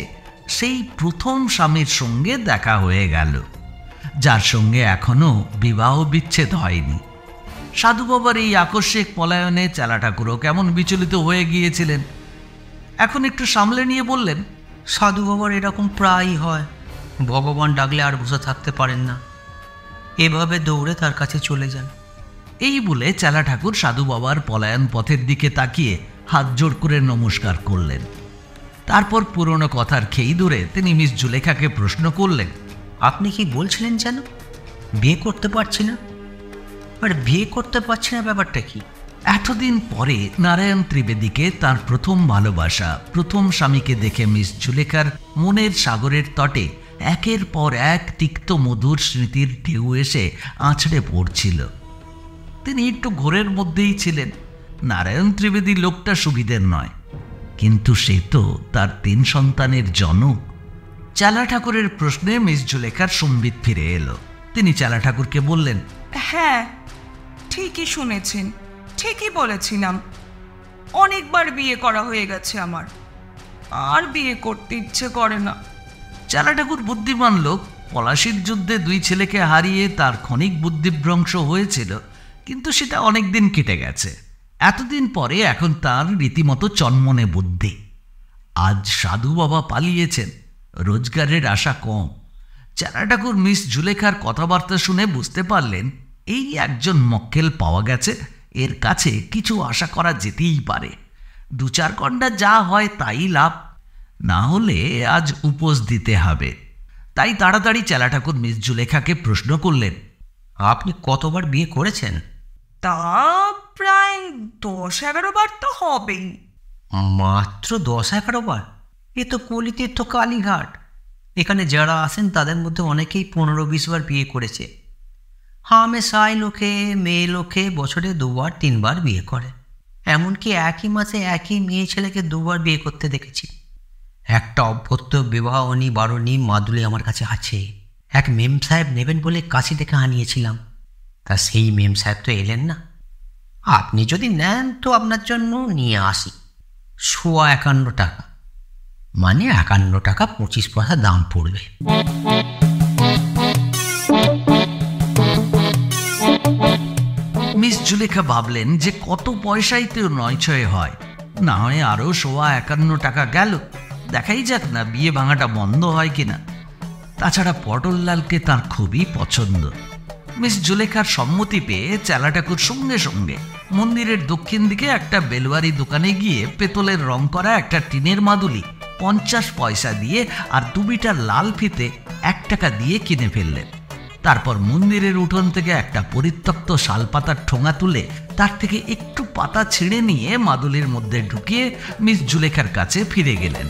সেই প্রথম স্বামীর সঙ্গে দেখা হয়ে গেল, যার সঙ্গে এখনো বিবাহ বিচ্ছেদ হয়নি। সাধু বাবার এই আকস্মিক পলায়নে চেলা ঠাকুরও কেমন বিচলিত হয়ে গিয়েছিলেন। এখন একটু সামলে নিয়ে বললেন, সাধু বাবার এরকম প্রায়ই হয়, ভগবান ডাকলে আর বসে থাকতে পারেন না, এভাবে দৌড়ে তার কাছে চলে যান। এই বলে চেলা ঠাকুর সাধু বাবার পলায়ন পথের দিকে তাকিয়ে হাত জোড় করে নমস্কার করলেন। তারপর পুরনো কথার খেই ধরে তিনি মিস জুলেখাকে প্রশ্ন করলেন, আপনি কি বলছিলেন যেন বিয়ে করতে পারছি না? আর বিয়ে করতে পারছি না ব্যাপারটা কি? এতদিন পরে নারায়ণ ত্রিবেদীকে তার প্রথম ভালোবাসা, প্রথম স্বামীকে দেখে মিস জুলেখার মনের সাগরের তটে একের পর এক তিক্ত মধুর স্মৃতির ঢেউ এসে আছড়ে পড়ছিল। তিনি একটু ঘোরের মধ্যেই ছিলেন। নারায়ণ ত্রিবেদী লোকটা সুবিধের নয়, কিন্তু সে তো তার 3 সন্তানের জনক। চেলা ঠাকুরের প্রশ্নে মিস জুলেখার সম্বিত ফিরে এলো। তিনি চেলা ঠাকুরকে বললেন, হ্যাঁ, ঠিকই শুনেছেন, ঠিকই বলেছিলাম। অনেকবার বিয়ে করা হয়ে গেছে আমার, আর বিয়ে করতে ইচ্ছে করে না। চেলা ঠাকুর বুদ্ধিমান লোক। পলাশির যুদ্ধে 2 ছেলেকে হারিয়ে তার ক্ষণিক বুদ্ধিভ্রংশ হয়েছিল, কিন্তু সেটা অনেকদিন কেটে গেছে। এতদিন পরে এখন তার রীতিমতো চন্মনে বুদ্ধি। আজ সাধু বাবা পালিয়েছেন, রোজগারের আশা কম। চেলা ঠাকুর মিস জুলেখার কথাবার্তা শুনে বুঝতে পারলেন, এই একজন মক্কেল পাওয়া গেছে, এর কাছে কিছু আশা করা যেতেই পারে। 2-4 গন্ডা যা হয় তাই লাভ, না হলে আজ উপোস দিতে হবে। তাই তাড়াতাড়ি চেলা ঠাকুর মিস জুলেখাকে প্রশ্ন করলেন, আপনি কতবার বিয়ে করেছেন? তা প্রায় 10-11 বার তো হবেই। মাত্র 10-11 বার? এ তো কলিতীর্থ কালীঘাট। এখানে যারা আসেন তাদের মধ্যে অনেকেই 15-20 বার বিয়ে করেছে। হামেশাই লোকে, মেয়ে লোকে বছরে 2-3 বার বিয়ে করে। এমনকি একই মাসে একই মেয়ে ছেলেকে 2 বার বিয়ে করতে দেখেছি। একটা অভ্যর্থ বিবাহনী বারণী মাদুলি আমার কাছে আছে। এক মেম সাহেব নেবেন বলে কাশি থেকে আনিয়েছিলাম, তা সেই মেম সাহেব তো এলেন না। আপনি যদি নেন তো আপনার জন্য নিয়ে আসি। 51 টাকা, মানে 51 টাকা 25 পয়সা দাম পড়বে। মিস জুলেখা ভাবলেন যে কত পয়সাই তো 9-6 হয়, না হয় আরও 51 টাকা গেল। দেখাই যাক না বিয়ে ভাঙাটা বন্ধ হয় কিনা। তাছাড়া পটললালকে তার খুবই পছন্দ। মিস জুলেখার সম্মতি পেয়ে চেলা ঠাকুর সঙ্গে সঙ্গে মন্দিরের দক্ষিণ দিকে একটা বেলওয়ারি দোকানে গিয়ে পেতলের রং করা একটা টিনের মাদুলি 50 পয়সা দিয়ে আর 2 বিটার লাল ফিতে 1 টাকা দিয়ে কিনে ফেললেন। তারপর মন্দিরের উঠোন থেকে একটা পরিত্যক্ত শালপাতার ঠোঙা তুলে তার থেকে একটু পাতা ছিঁড়ে নিয়ে মাদুলির মধ্যে ঢুকিয়ে মিস জুলেখার কাছে ফিরে গেলেন।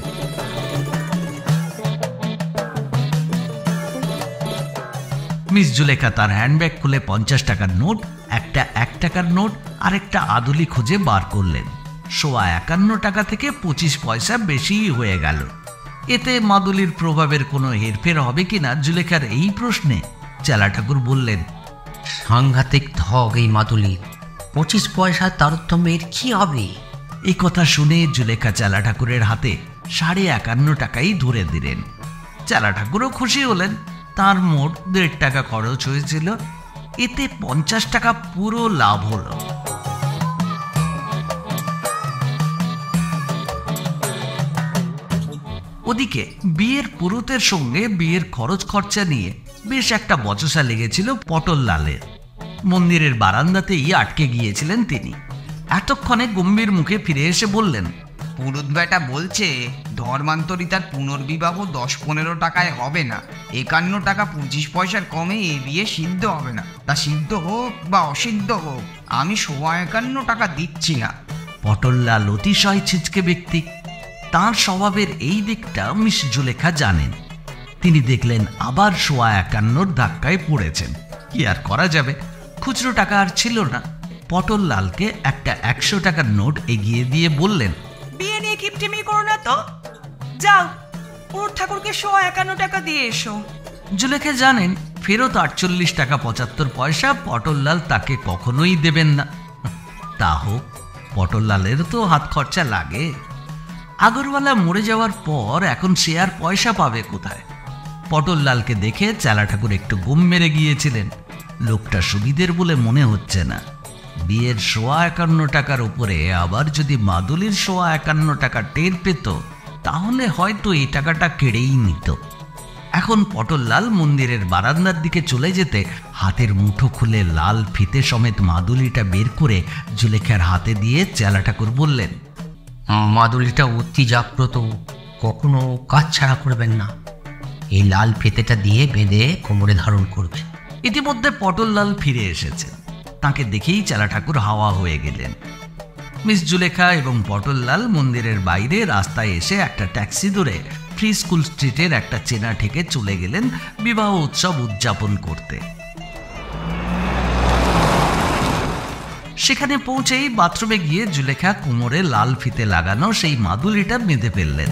মিস জুলেখা তার হ্যান্ডব্যাগ খুলে 50 টাকার নোট, একটা 1 টাকার নোট আর একটা আদুলি খুঁজে বার করলেন। 51 টাকা থেকে 25 পয়সা বেশিই হয়ে গেল। এতে মাদুলির প্রভাবের কোনো হেরফের হবে কিনা জুলেখার এই প্রশ্নে চেলা ঠাকুর বললেন, সাংঘাতিক ধগ এই মাদুলি, 25 পয়সার তারতম্যের কি হবে? এই কথা শুনে জুলেখা চেলা ঠাকুরের হাতে 51.5 টাকাই ধরে দিলেন। চেলা ঠাকুরও খুশি হলেন। তার মোট 1.5 টাকা খরচ হয়েছিল, এতে 50 টাকা পুরো লাভ হলো। ওদিকে বিয়ের পুরুতের সঙ্গে বিয়ের খরচ খরচা নিয়ে বেশ একটা বচসা লেগেছিল পটললালের। মন্দিরের বারান্দাতেই আটকে গিয়েছিলেন তিনি। এতক্ষণে গম্ভীর মুখে ফিরে এসে বললেন, পুরুত বেটা বলছে ধর্মান্তরিতার পুনর্বিবাহ 10-15 টাকায় হবে না, 51 টাকা 25 পয়সার কমে এ বিয়ে সিদ্ধ হবে না। তা সিদ্ধ হোক বা অসিদ্ধ হোক, আমি 51 টাকা দিচ্ছি না। পটললাল অতিশয় ছিচকে ব্যক্তি। তাঁর স্বভাবের এই দিকটা মিস জুলেখা জানেন। তিনি দেখলেন আবার 51 ধাক্কায় পড়েছেন। কি আর করা যাবে, খুচরো টাকা আর ছিল না। পটললালকে একটা 100 টাকার নোট এগিয়ে দিয়ে বললেন, বিয়ে নিয়ে কিপটিমি করো না তো, যাও পুরুত ঠাকুরকে 51 টাকা দিয়ে এসো। জুলেখা জানেন ফেরত 48 টাকা 75 পয়সা পটললাল তাকে কখনোই দেবেন না। তা হোক, পটললালের তো হাত খরচা লাগে। আগরওয়ালা মরে যাওয়ার পর এখন সে আর পয়সা পাবে কোথায়? পটললালকে দেখে চেলা ঠাকুর একটু গুম মেরে গিয়েছিলেন। লোকটা সুবিধের বলে মনে হচ্ছে না। বিয়ের 51 টাকার উপরে আবার যদি মাদুলির 51 টাকা টের পেত, তাহলে হয়তো এই টাকাটা কেড়েই নিত। এখন পটললাল মন্দিরের বারান্দার দিকে চলে যেতে হাতের মুঠো খুলে লাল ফিতে সমেত মাদুলিটা বের করে জুলেখার হাতে দিয়ে চেলা ঠাকুর বললেন, মাদুলিটা অতি জাগ্রত, কখনো কাজ ছাড়া করবেন না। এই লাল ফিতেটা দিয়ে বেঁধে কোমরে ধারণ করবে। ইতিমধ্যে পটললাল ফিরে এসেছেন। তাকে দেখেই চেলা ঠাকুর হাওয়া হয়ে গেলেন। মিস জুলেখা এবং পটললাল মন্দিরের বাইরে রাস্তায় এসে একটা ট্যাক্সি ধরে ফ্রি স্কুল স্ট্রিটের একটা চেনা ঠেকে চলে গেলেন বিবাহ উৎসব উদযাপন করতে। সেখানে পৌঁছেই বাথরুমে গিয়ে জুলেখা কোমরে লাল ফিতে লাগানো সেই মাদুলিটা বেঁধে ফেললেন।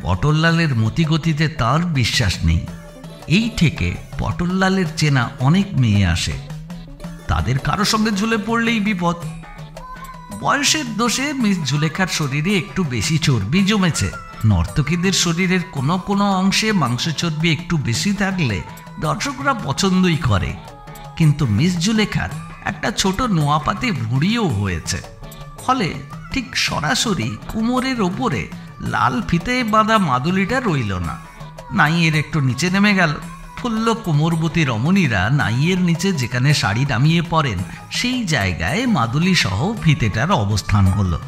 পটললালের মতিগতিতে তার বিশ্বাস নেই। এই থেকে পটললালের চেনা অনেক মেয়ে আসে, তাদের কারো সঙ্গে ঝুলে পড়লেই বিপদ। বয়সের দোষে মিস জুলেখার শরীরে একটু বেশি চর্বি জমেছে। নর্তকীদের শরীরের কোনো কোনো অংশে মাংস চর্বি একটু বেশি থাকলে দর্শকরা পছন্দই করে, কিন্তু মিস জুলেখার একটা ছোট নোয়াপাতি ভুঁড়িও হয়েছে। ফলে ঠিক সরাসরি কোমরের ওপরে লাল ফিতে বাঁধা মাদুলিটা রইল না, নাইয়ের একটু নিচে নেমে গেল। ফুল্ল কোমরবতী রমণীরা নাইয়ের নিচে যেখানে শাড়ি নামিয়ে পড়েন সেই জায়গায় মাদুলি সহ ফিতেটার অবস্থান হলো।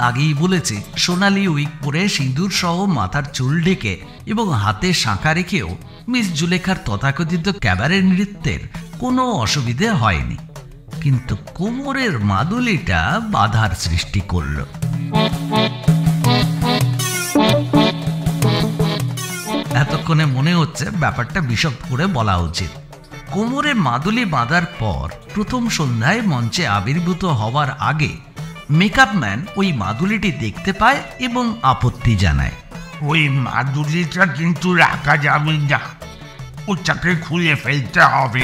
আগেই বলেছি, সোনালি উইক পরে সিঁদুর সহ মাথার চুল ঢেকে এবং হাতে শাঁখা রেখেও মিস জুলেখার তথাকথিত ক্যাবারে নৃত্যের কোনো অসুবিধে হয়নি, কিন্তু কোমরের মাদুলিটা বাধার সৃষ্টি করল। এতক্ষণে মনে হচ্ছে ব্যাপারটা বিশদ করে বলা উচিত। কোমরে মাদুলি বাঁধার পর প্রথম সন্ধ্যায় মঞ্চে আবির্ভূত হওয়ার আগে মেকআপ ম্যান ওই মাদুলিটি দেখতে পায় এবং আপত্তি জানায়। ওই মাদুলিটা কিন্তু রাখা যাবে না, ওটাকে খুলে ফেলতে হবে।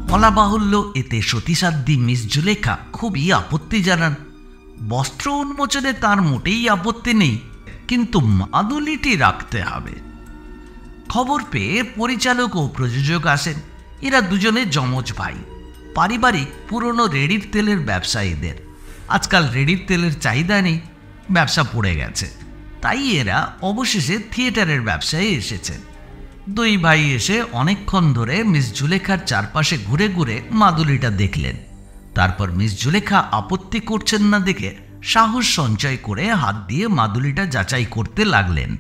বলা বাহুল্য, এতে সতীসাধ্যী মিস জুলেখা খুবই আপত্তি জানান। বস্ত্র উন্মোচনে তার মোটেই আপত্তি নেই, কিন্তু মাদুলিটি রাখতে হবে। খবর পেয়ে পরিচালক ও প্রযোজক আসেন। এরা দুজনে যমজ ভাই, পারিবারিক পুরনো রেডির তেলের ব্যবসায়ীদের। আজকাল রেডির তেলের চাহিদা নেই, ব্যবসা পড়ে গেছে, তাই এরা অবশেষে থিয়েটারের ব্যবসায় এসেছেন। দুই ভাই এসে অনেকক্ষণ ধরে মিস জুলেখার চারপাশে ঘুরে ঘুরে মাদুলিটা দেখলেন। তারপর মিস জুলেখা আপত্তি করছেন না দেখে সাহস সঞ্চয় করে হাত দিয়ে মাদুলিটা যাচাই করতে লাগলেন।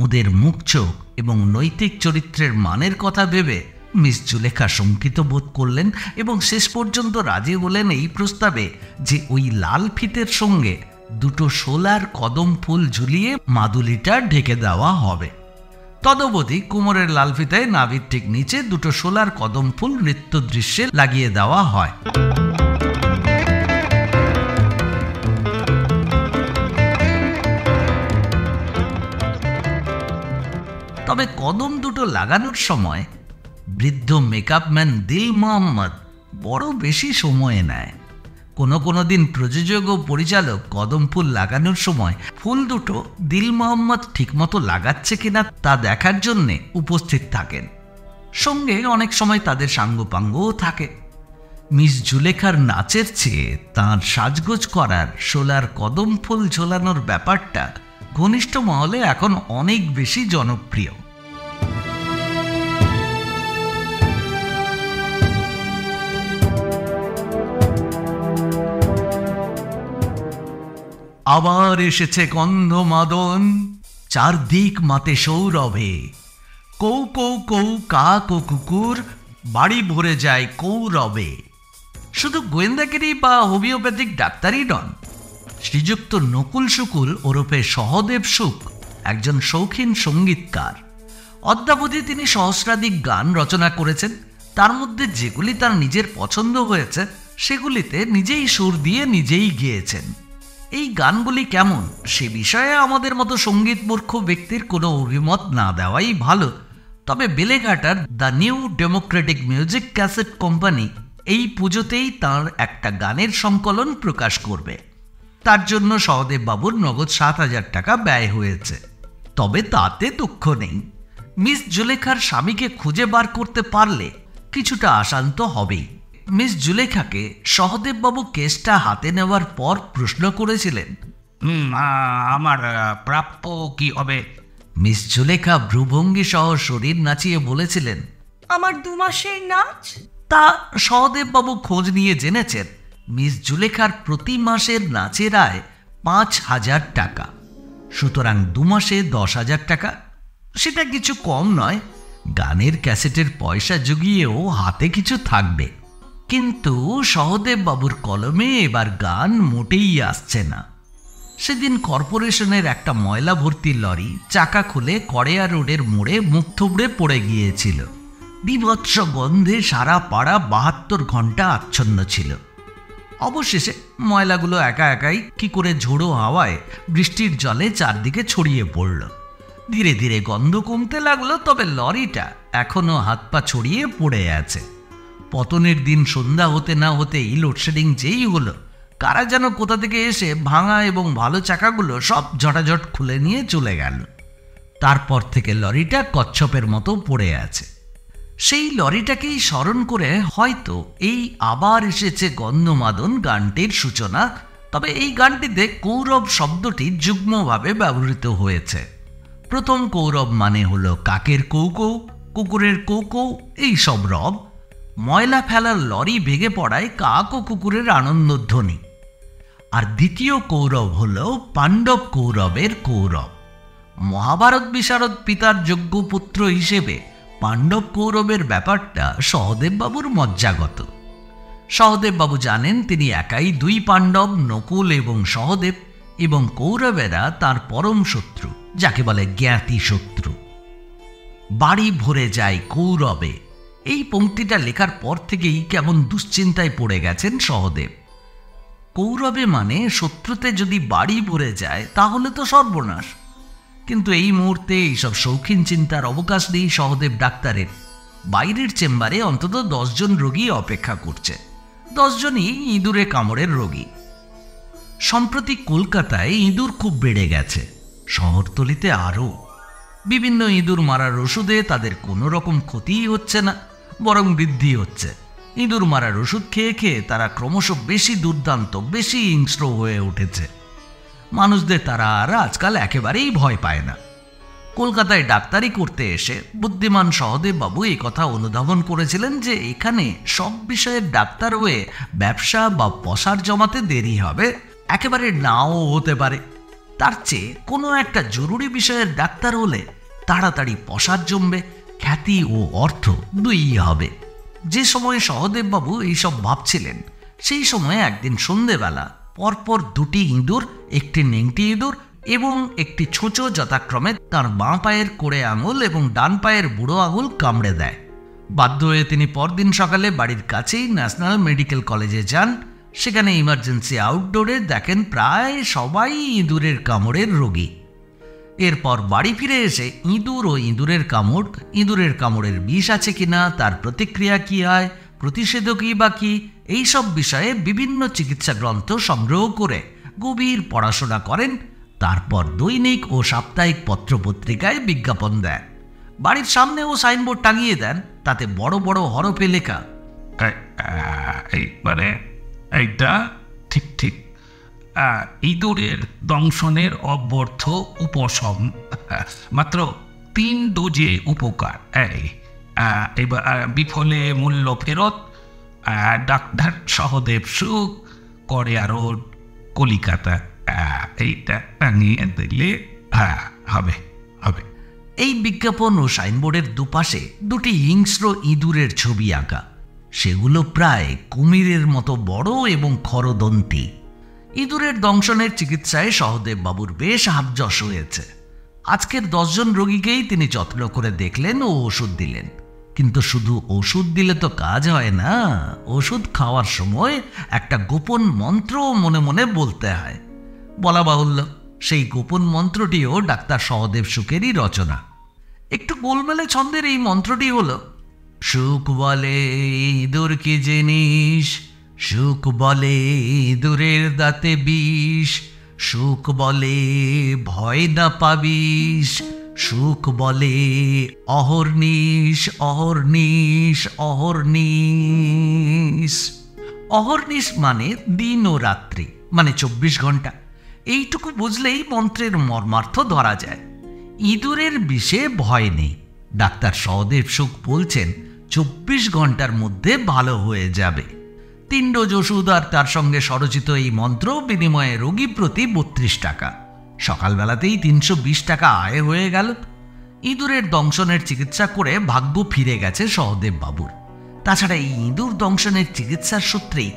ওদের মুখ চোখ এবং নৈতিক চরিত্রের মানের কথা ভেবে মিস জুলেখা শঙ্কিত বোধ করলেন এবং শেষ পর্যন্ত রাজি হলেন এই প্রস্তাবে যে ওই লাল ফিতের সঙ্গে দুটো শোলার কদম ফুল ঝুলিয়ে মাদুলিটা ঢেকে দেওয়া হবে। তদবধি কোমরের লাল ফিতায় নাভির ঠিক নিচে দুটো শোলার কদম ফুল নৃত্য দৃশ্যে লাগিয়ে দেওয়া হয়। তবে কদম দুটো লাগানোর সময় বৃদ্ধ মেকআপ ম্যান দিল মোহাম্মদ বড় বেশি সময় নেয়। কোনো দিন প্রযোজক ও পরিচালক কদম ফুল লাগানোর সময় ফুল দুটো দিল মোহাম্মদ ঠিকমতো লাগাচ্ছে কিনা তা দেখার জন্যে উপস্থিত থাকেন। সঙ্গে অনেক সময় তাদের সাঙ্গপাঙ্গও থাকে। মিস জুলেখার নাচের চেয়ে তাঁর সাজগোজ করার শোলার কদম ফুল ঝোলানোর ব্যাপারটা ঘনিষ্ঠ মহলে এখন অনেক বেশি জনপ্রিয়। আবার এসেছে গন্ধমাদন, চারদিক মাতে সৌরভে। কৌ কৌ কৌ কাক ও কুকুর, বাড়ি ভরে যায় কৌরবে। শুধু গোয়েন্দাগিরি বা হোমিওপ্যাথিক ডাক্তারই নন, শ্রীযুক্ত নকুল শুকুল ওরফে সহদেব সুখ একজন শৌখিন সঙ্গীতকার। অদ্যাবধি তিনি সহস্রাধিক গান রচনা করেছেন। তার মধ্যে যেগুলি তার নিজের পছন্দ হয়েছে সেগুলিতে নিজেই সুর দিয়ে নিজেই গেয়েছেন। এই গানগুলি কেমন সে বিষয়ে আমাদের মতো সঙ্গীত মূর্খ ব্যক্তির কোনো অভিমত না দেওয়াই ভালো। তবে বেলেঘাটার the new democratic music cassette company এই পুজোতেই তার একটা গানের সংকলন প্রকাশ করবে। তার জন্য সহদেব বাবুর নগদ 7,000 টাকা ব্যয় হয়েছে। তবে তাতে দুঃখ নেই, মিস জুলেখার স্বামীকে খুঁজে বার করতে পারলে কিছুটা আশান্ত হবেই। মিস জুলেখাকে সহদেববাবু কেসটা হাতে নেওয়ার পর প্রশ্ন করেছিলেন, আমার প্রাপ্য কি হবে? মিস জুলেখা ভ্রুভঙ্গি সহ শরীর নাচিয়ে বলেছিলেন, আমার 2 মাসের নাচ। তা সহদেববাবু খোঁজ নিয়ে জেনেছেন মিস জুলেখার প্রতি মাসের নাচের আয় 5,000 টাকা। সুতরাং 2 মাসে 10,000 টাকা, সেটা কিছু কম নয়। গানের ক্যাসেটের পয়সা জুগিয়েও হাতে কিছু থাকবে। কিন্তু সহদেববাবুর কলমে এবার গান মোটেই আসছে না। সেদিন কর্পোরেশনের একটা ময়লা ভর্তি লরি চাকা খুলে কড়েয়া রোডের মোড়ে মুখ থুবড়ে পড়ে গিয়েছিল। বিভৎস গন্ধে সারা পাড়া 72 ঘন্টা আচ্ছন্ন ছিল। অবশেষে ময়লাগুলো একা একাই কি করে ঝোড়ো হাওয়ায় বৃষ্টির জলে চারদিকে ছড়িয়ে পড়ল। ধীরে ধীরে গন্ধ কমতে লাগলো, তবে লরিটা এখনো হাত পা ছড়িয়ে পড়ে আছে। পতনের দিন সন্ধ্যা হতে না হতেই লোডশেডিং যেই হলো, কারা যেন কোথা থেকে এসে ভাঙা এবং ভালো চাকাগুলো সব ঝটাঝট খুলে নিয়ে চলে গেল। তারপর থেকে লরিটা কচ্ছপের মতো পড়ে আছে। সেই লরিটাকেই স্মরণ করে হয়তো এই আবার এসেছে গন্ধমাদন গানটির সূচনা। তবে এই গানটিতে কৌরব শব্দটি যুগ্মভাবে ব্যবহৃত হয়েছে। প্রথম কৌরব মানে হলো কাকের কৌকৌ, কুকুরের কৌকৌ, এইসব রব। ময়লা ফেলার লরি ভেঙে পড়ায় কাক ও কুকুরের আনন্দধ্বনি। আর দ্বিতীয় কৌরব হল পাণ্ডব কৌরবের কৌরব। মহাভারত বিশারদ পিতার যোগ্য পুত্র হিসেবে পাণ্ডব কৌরবের ব্যাপারটা সহদেববাবুর মজ্জাগত। সহদেববাবু জানেন তিনি একাই 2 পাণ্ডব, নকুল এবং সহদেব, এবং কৌরবেরা তার পরম শত্রু, যাকে বলে জ্ঞাতি শত্রু। বাড়ি ভরে যায় কৌরবে, এই পংক্তিটা লেখার পর থেকেই কেমন দুশ্চিন্তায় পড়ে গেছেন সহদেব। কৌরবে মানে শত্রুতে যদি বাড়ি ভরে যায় তাহলে তো সর্বনাশ। কিন্তু এই মুহূর্তে এইসব শৌখিন চিন্তার অবকাশ নেই সহদেব ডাক্তারের। বাইরের চেম্বারে অন্তত 10 জন রোগী অপেক্ষা করছে। 10 জনই ইঁদুরে কামড়ের রোগী। সম্প্রতি কলকাতায় ইঁদুর খুব বেড়ে গেছে, শহরতলিতে আরও। বিভিন্ন ইঁদুর মারার ওষুধে তাদের কোনো রকম ক্ষতিই হচ্ছে না, বরং বৃদ্ধি হচ্ছে। ইঁদুর মারার ওষুধ খেয়ে খেয়ে তারা ক্রমশ বেশি দুর্দান্ত, বেশি হিংস্র হয়ে উঠেছে। মানুষদের তারা আর আজকাল একেবারেই ভয় পায় না। কলকাতায় ডাক্তারি করতে এসে বুদ্ধিমান সহদেববাবু এই কথা অনুধাবন করেছিলেন যে এখানে সব বিষয়ের ডাক্তার হয়ে ব্যবসা বা পসার জমাতে দেরি হবে, একেবারে নাও হতে পারে। তার চেয়ে কোনো একটা জরুরি বিষয়ের ডাক্তার হলে তাড়াতাড়ি পসার জমবে, খ্যাতি ও অর্থ দুইই হবে। যে সময়ে সহদেববাবু এইসব ভাবছিলেন, সেই সময়ে একদিন সন্ধেবেলা পরপর 2টি ইঁদুর, একটি নেংটি ইঁদুর এবং একটি ছোঁচো যথাক্রমে তার বাঁ পায়ের কোড়ে আঙুল এবং ডান পায়ের বুড়ো আঙুল কামড়ে দেয়। বাধ্য হয়ে তিনি পরদিন সকালে বাড়ির কাছেই ন্যাশনাল মেডিকেল কলেজে যান। সেখানে ইমার্জেন্সি আউটডোরে দেখেন প্রায় সবাই ইঁদুরের কামড়ের রোগী। এরপর বাড়ি ফিরে এসে ইঁদুর ও ইঁদুরের কামড়ের বিষ আছে কিনা, তার প্রতিক্রিয়া কি হয়, প্রতিষেধকই বা কি, এইসব বিষয়ে বিভিন্ন চিকিৎসা গ্রন্থ সংগ্রহ করে গভীর পড়াশোনা করেন। তারপর দৈনিক ও সাপ্তাহিক পত্রপত্রিকায় বিজ্ঞাপন দেন। বাড়ির সামনেও সাইনবোর্ড টাঙিয়ে দেন, তাতে বড় বড় হরফে লেখা, মানে এইটা ঠিক ঠিক ইঁদুরের দংশনের অব্যর্থ উপশম, মাত্র 3 ডোজে উপকার, এবার বিফলে মূল্য ফেরত। ডাক্তার সহদেব সুখ, কড়েয়া রোড, কলিকাতা। এইটা নিয়ে দিলে হবে হবে। এই বিজ্ঞাপন ও সাইনবোর্ডের দুপাশে 2টি হিংস্র ইঁদুরের ছবি আঁকা। সেগুলো প্রায় কুমিরের মতো বড় এবং খরদন্তি। ইঁদুরের দংশনের চিকিৎসায় সহদেববাবুর বেশ হাবযশ হয়েছে। আজকের 10 জন রোগীকেই তিনি যত্ন করে দেখলেন ও ওষুধ দিলেন। কিন্তু শুধু ওষুধ দিলে তো কাজ হয় না, ওষুধ খাওয়ার সময় একটা গোপন মন্ত্র মনে মনে বলতে হয়। বলা বাহুল্য, সেই গোপন মন্ত্রটিও ডাক্তার সহদেব সুখেরই রচনা। একটু গোলমেলে ছন্দের এই মন্ত্রটি হলো: সুখ বলে ইঁদুর কি জিনিস, সুখ বলে ইঁদুরের দাঁতে বিষ, সুখ বলে ভয় না পাবিস, সুখ বলে অহর্নিশ অহর্নিশ অহর্নিশ। অহর্নিশ মানে দিন ও রাত্রি, মানে 24 ঘন্টা। এইটুকু বুঝলেই মন্ত্রের মর্মার্থ ধরা যায়। ইঁদুরের বিষে ভয় নেই। ডাক্তার সহদেব সুখ বলছেন 24 ঘন্টার মধ্যে ভালো হয়ে যাবে। 3 ডোজ ওষুধ আর তার সঙ্গে স্বরচিত এই মন্ত্র বিনিময়ে রোগী প্রতি 32 টাকা। সকালবেলাতেই 320 টাকা আয় হয়ে গেল। ইঁদুরের দংশনের চিকিৎসা করে ভাগ্য ফিরে গেছে সহদেব বাবুর। তাছাড়া এই ইঁদুর দংশনের চিকিৎসার সূত্রেই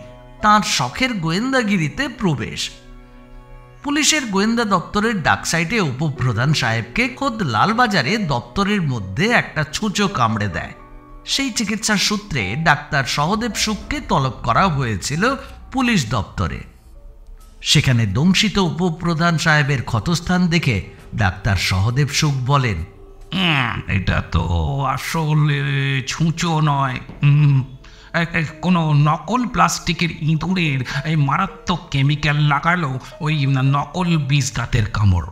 তাঁর শখের গোয়েন্দাগিরিতে প্রবেশ। পুলিশের গোয়েন্দা দপ্তরের ডাকসাইটে উপপ্রধান সাহেবকে খোদ লালবাজারে দপ্তরের মধ্যে একটা ছুঁচো কামড়ে দেয়। সেই চিকিৎসার সূত্রে ডাক্তার সহদেব সুখকে তলব করা হয়েছিল পুলিশ দপ্তরে। সেখানে দংশিত উপপ্রধান সাহেবের ক্ষতস্থান দেখে ডাক্তার সহদেব সুখ বলেন, এটা তো আসলে ছুঁচো নয়, কোনো নকল প্লাস্টিকের ইঁদুরের এই মারাত্মক কেমিক্যাল লাগালো ওই নকল বিষ দাঁতের কামড়।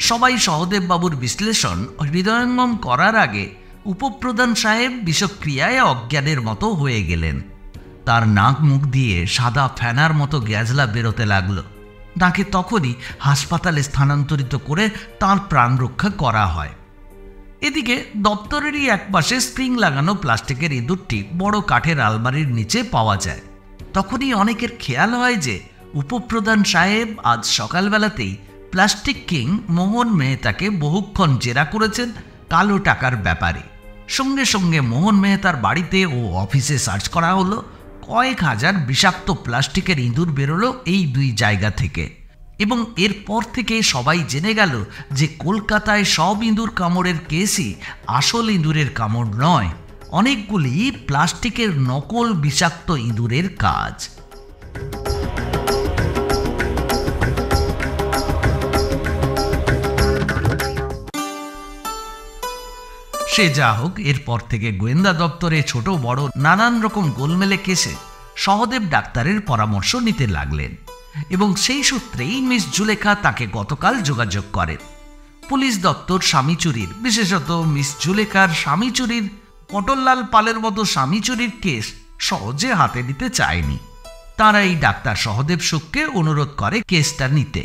সবাই সহদেব বাবুর বিশ্লেষণ হৃদয়ঙ্গম করার আগে উপপ্রধান সাহেব বিষক্রিয়ায় অজ্ঞানের মতো হয়ে গেলেন। তার নাক মুখ দিয়ে সাদা ফ্যানার মতো গ্যাজলা বেরোতে লাগলো। তাকে তখনই হাসপাতালে স্থানান্তরিত করে তাঁর প্রাণ রক্ষা করা হয়। এদিকে দপ্তরেরই একপাশে স্প্রিং লাগানো প্লাস্টিকের ইঁদুরটি বড় কাঠের আলমারির নিচে পাওয়া যায়। তখনই অনেকের খেয়াল হয় যে উপপ্রধান সাহেব আজ সকালবেলাতেই প্লাস্টিক কিং মোহন মেহতাকে বহুক্ষণ জেরা করেছেন কালো টাকার ব্যাপারে। সঙ্গে সঙ্গে মোহন মেহতার বাড়িতে ও অফিসে সার্চ করা হলো। কয়েক হাজার বিষাক্ত প্লাস্টিকের ইঁদুর বেরোলো এই 2 জায়গা থেকে। এবং এরপর থেকে সবাই জেনে গেল যে কলকাতায় সব ইঁদুর কামড়ের কেসই আসল ইঁদুরের কামড় নয়, অনেকগুলি প্লাস্টিকের নকল বিষাক্ত ইঁদুরের কাজ। সে যা হোক, এরপর থেকে গোয়েন্দা দপ্তরে ছোট বড় নানান রকম গোলমেলে কেসে সহদেব ডাক্তারের পরামর্শ নিতে লাগলেন এবং সেই সূত্রেই মিস জুলেখা তাকে গতকাল যোগাযোগ করেন। পুলিশ দপ্তর স্বামী চুরির, বিশেষত মিস জুলেখার স্বামী চুরির, পটললাল পালের মতো স্বামী চুরির কেস সহজে হাতে নিতে চায়নি। তারা এই ডাক্তার সহদেব সুখকে অনুরোধ করে কেসটা নিতে।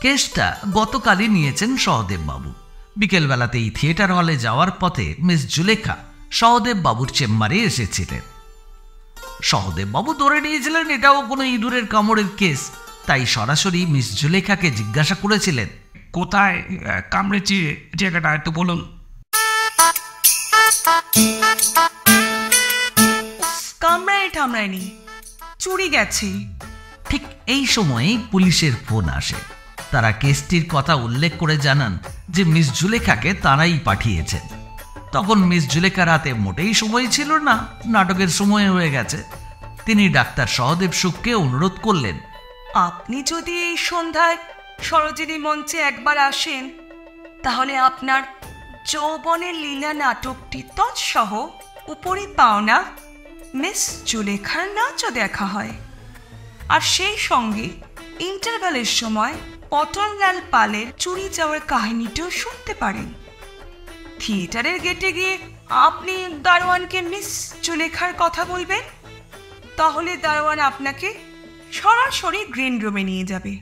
কেসটা গতকালই নিয়েছেন সহদেব বাবু। বিকেলবেলাতেই থিয়েটার হলে যাওয়ার পথে মিস জুলেখা সহদেব বাবুর চেম্বারে এসেছিলেন। সহদেব বাবু ধরে নিয়েছিলেন এটাও কোনো ইঁদুরের কামড়ের কেস, তাই সরাসরি মিস জুলেখাকে জিজ্ঞাসা করেছিলেন, কোথায় কামড়েছে জায়গাটা একটু বলুন। কামড়ায় ঠামড়ায়নি, চুরি গেছে। ঠিক এই সময়েই পুলিশের ফোন আসে। তারা কেসটির কথা উল্লেখ করে জানান যে মিস জুলেখাকে তারাই পাঠিয়েছেন। তখন মিস জুলেখার হাতে মোটেই সময় ছিল না, নাটকের সময় হয়ে গেছে। তিনি ডাক্তার সহদেব সুখকে অনুরোধ করলেন, আপনি যদি এই সন্ধ্যায় সরোজিনী মঞ্চে একবার আসেন, তাহলে আপনার যৌবনের লীলা নাটকটি তৎসহ উপরে পাওনা মিস জুলেখার নাচও দেখা হয়। আর সেই সঙ্গে ইন্টারভ্যালের সময় পটললাল পালের চুরি যাওয়ার কাহিনীটিও শুনতে পারেন। থিয়েটারের গেটে গিয়ে আপনি দারোয়ানকে মিস জুলেখার কথা বলবেন, তাহলে দারোয়ান আপনাকে সরাসরি গ্রিন রুমে নিয়ে যাবে।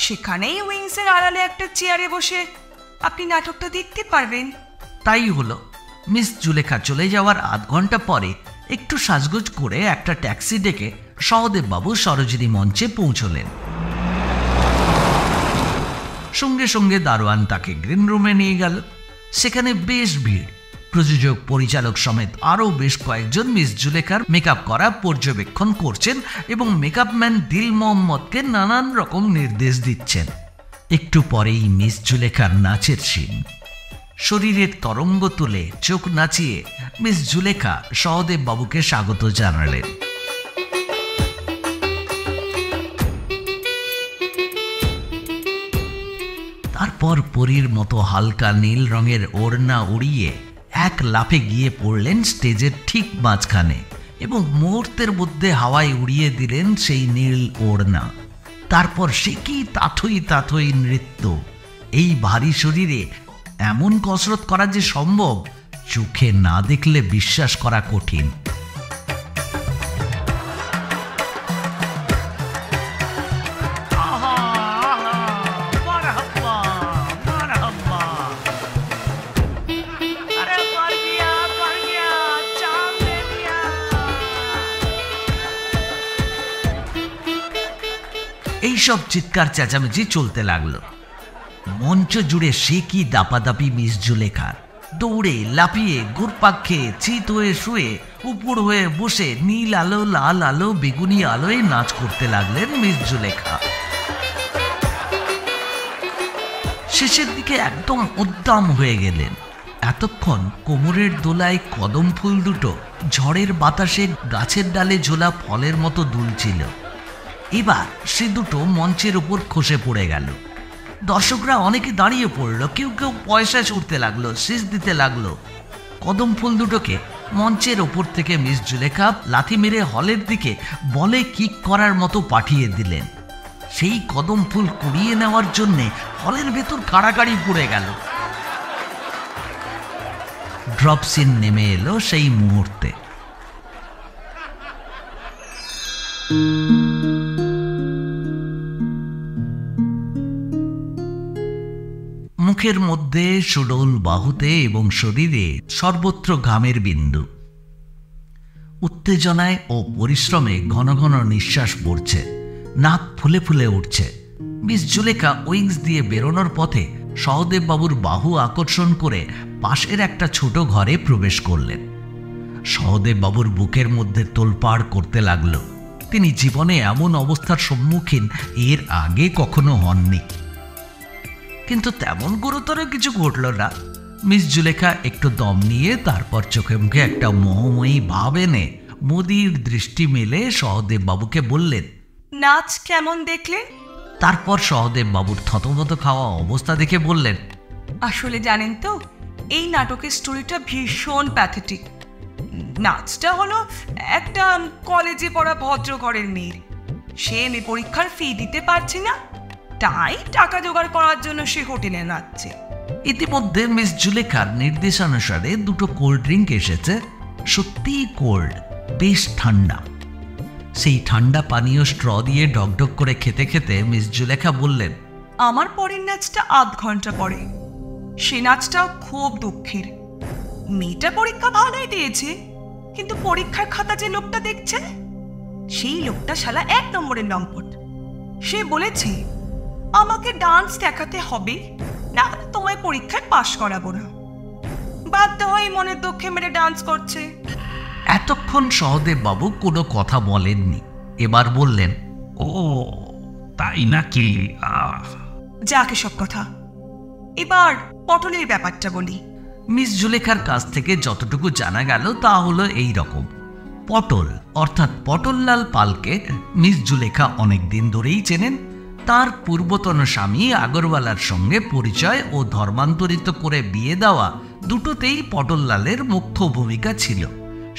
সেখানেই উইংসের আড়ালে একটা চেয়ারে বসে আপনি নাটকটা দেখতে পারবেন। তাই হলো। মিস জুলেখা চলে যাওয়ার আধ ঘন্টা পরে একটু সাজগোজ করে একটা ট্যাক্সি ডেকে সহদেব বাবু সরোজিনী মঞ্চে পৌঁছলেন। সঙ্গে সঙ্গে দারোয়ান তাকে গ্রিন রুমে নিয়ে গেল। সেখানে বেশ ভিড়। প্রযোজক, পরিচালক সমেত আরও বেশ কয়েকজন মিস জুলেখার মেকআপ করা পর্যবেক্ষণ করছেন এবং মেকআপম্যান দিল মোহাম্মদকে নানান রকম নির্দেশ দিচ্ছেন। একটু পরেই মিস জুলেখার নাচের সিন। শরীরের তরঙ্গ তুলে চোখ নাচিয়ে মিস জুলেখা সহদেব বাবুকে স্বাগত জানালেন। তারপর পরীর মতো হালকা নীল রঙের ওড়না উড়িয়ে এক লাফে গিয়ে পড়লেন স্টেজের ঠিক মাঝখানে এবং মুহূর্তের মধ্যে হাওয়ায় উড়িয়ে দিলেন সেই নীল ওড়না। তারপর সে কি তাথই তাথই নৃত্য! এই ভারী শরীরে এমন কসরত করা যে সম্ভব, চোখে না দেখলে বিশ্বাস করা কঠিন। এইসব চিৎকার চেঁচামেচি চলতে লাগলো। মঞ্চ জুড়ে সে কি দাপাদাপি মিস জুলেখার! দৌড়ে লাফিয়ে ঘুরপাক খেয়ে চিত হয়ে শুয়ে উপর হয়ে বসে নীল আলো লাল আলো বেগুনি আলোয় নাচ করতে লাগলেন মিস জুলেখা। শেষের দিকে একদম উদ্দাম হয়ে গেলেন। এতক্ষণ কোমরের দোলায় কদম ফুল দুটো ঝড়ের বাতাসে গাছের ডালে ঝোলা ফলের মতো দুলছিল। এবার সে দুটো মঞ্চের উপর খসে পড়ে গেল। দর্শকরা অনেকে দাঁড়িয়ে পড়ল, কেউ কেউ পয়সা ছুটতে লাগলো, শীষ দিতে লাগলো। কদম ফুল দুটোকে মঞ্চের ওপর থেকে মিস জুলেখা লাথি মেরে হলের দিকে বলে কিক করার মতো পাঠিয়ে দিলেন। সেই কদম ফুল কুড়িয়ে নেওয়ার জন্যে হলের ভেতর কাড়াকাড়ি পড়ে গেল। ড্রপ সিন নেমে এলো সেই মুহূর্তে। মুখের মধ্যে সুডোল বাহুতে এবং শরীরে সর্বত্র ঘামের বিন্দু। উত্তেজনায় ও পরিশ্রমে ঘন ঘন নিঃশ্বাস পড়ছে, নাক ফুলে ফুলে উঠছে। মিস জুলেখা উইংস দিয়ে বেরোনোর পথে সহদেব বাবুর বাহু আকর্ষণ করে পাশের একটা ছোট ঘরে প্রবেশ করলেন। সহদেব বাবুর বুকের মধ্যে তোলপাড় করতে লাগলো। তিনি জীবনে এমন অবস্থার সম্মুখীন এর আগে কখনো হননি। কিন্তু তেমন গুরুতর কিছু ঘটল না। মিস জুলেখা একটু দম নিয়ে তারপর চোখে মুখে একটা মোহময়ী ভাব এনে মোদির দৃষ্টি মেলে সহদেব বাবুকে বললেন, নাচ কেমন দেখলেন? তারপর সহদেব বাবুর থতমত খাওয়া অবস্থা দেখে বললেন, আসলে জানেন তো, এই নাটকের স্টোরিটা ভীষণ প্যাথেটিক। নাচটা হলো একটা কলেজে পড়া ভদ্র ঘরের মেয়ের। সে মেয়ে পরীক্ষার ফি দিতে পারছে না, তাই টাকা জোগাড় করার জন্য সে হোটেলে নাচছে। ইতিমধ্যে মিস জুলেখার নির্দেশানুসারে দুটো কোল্ড ড্রিঙ্ক এসেছে। সত্যিই কোল্ড, বেশ ঠান্ডা। সেই ঠান্ডা পানীয় স্ট্র দিয়ে ডকডক করে খেতে খেতে মিস জুলেখা বললেন, আমার পরের নাচটা আধ ঘন্টা পরে। সে নাচটাও খুব দুঃখের। মেয়েটা পরীক্ষা ভালোই দিয়েছে, কিন্তু পরীক্ষার খাতা যে লোকটা দেখছে, সেই লোকটা শালা 1 নম্বরের লম্পট। সে বলেছে, আমাকে ডান্স দেখাতে হবে, না তোমায় পরীক্ষায় পাশ করাবো না। বাধ্য হয়ে মনের দুঃখে মেরে ডান্স করছে। এতক্ষণ সহদেব বাবু কোনো কথা বলেননি। এবার বললেন, ও তাই নাকি? যাকে সব কথা, এবার পটলের ব্যাপারটা বলি। মিস জুলেখার কাছ থেকে যতটুকু জানা গেল তা হলো এই রকম। পটল অর্থাৎ পটললাল পালকে মিস জুলেখা অনেক দিন ধরেই চেনেন। তার পূর্বতন স্বামী আগরওয়ালার সঙ্গে পরিচয় ও ধর্মান্তরিত করে বিয়ে দেওয়া দুটোতেই পটললালের মুখ্য ভূমিকা ছিল।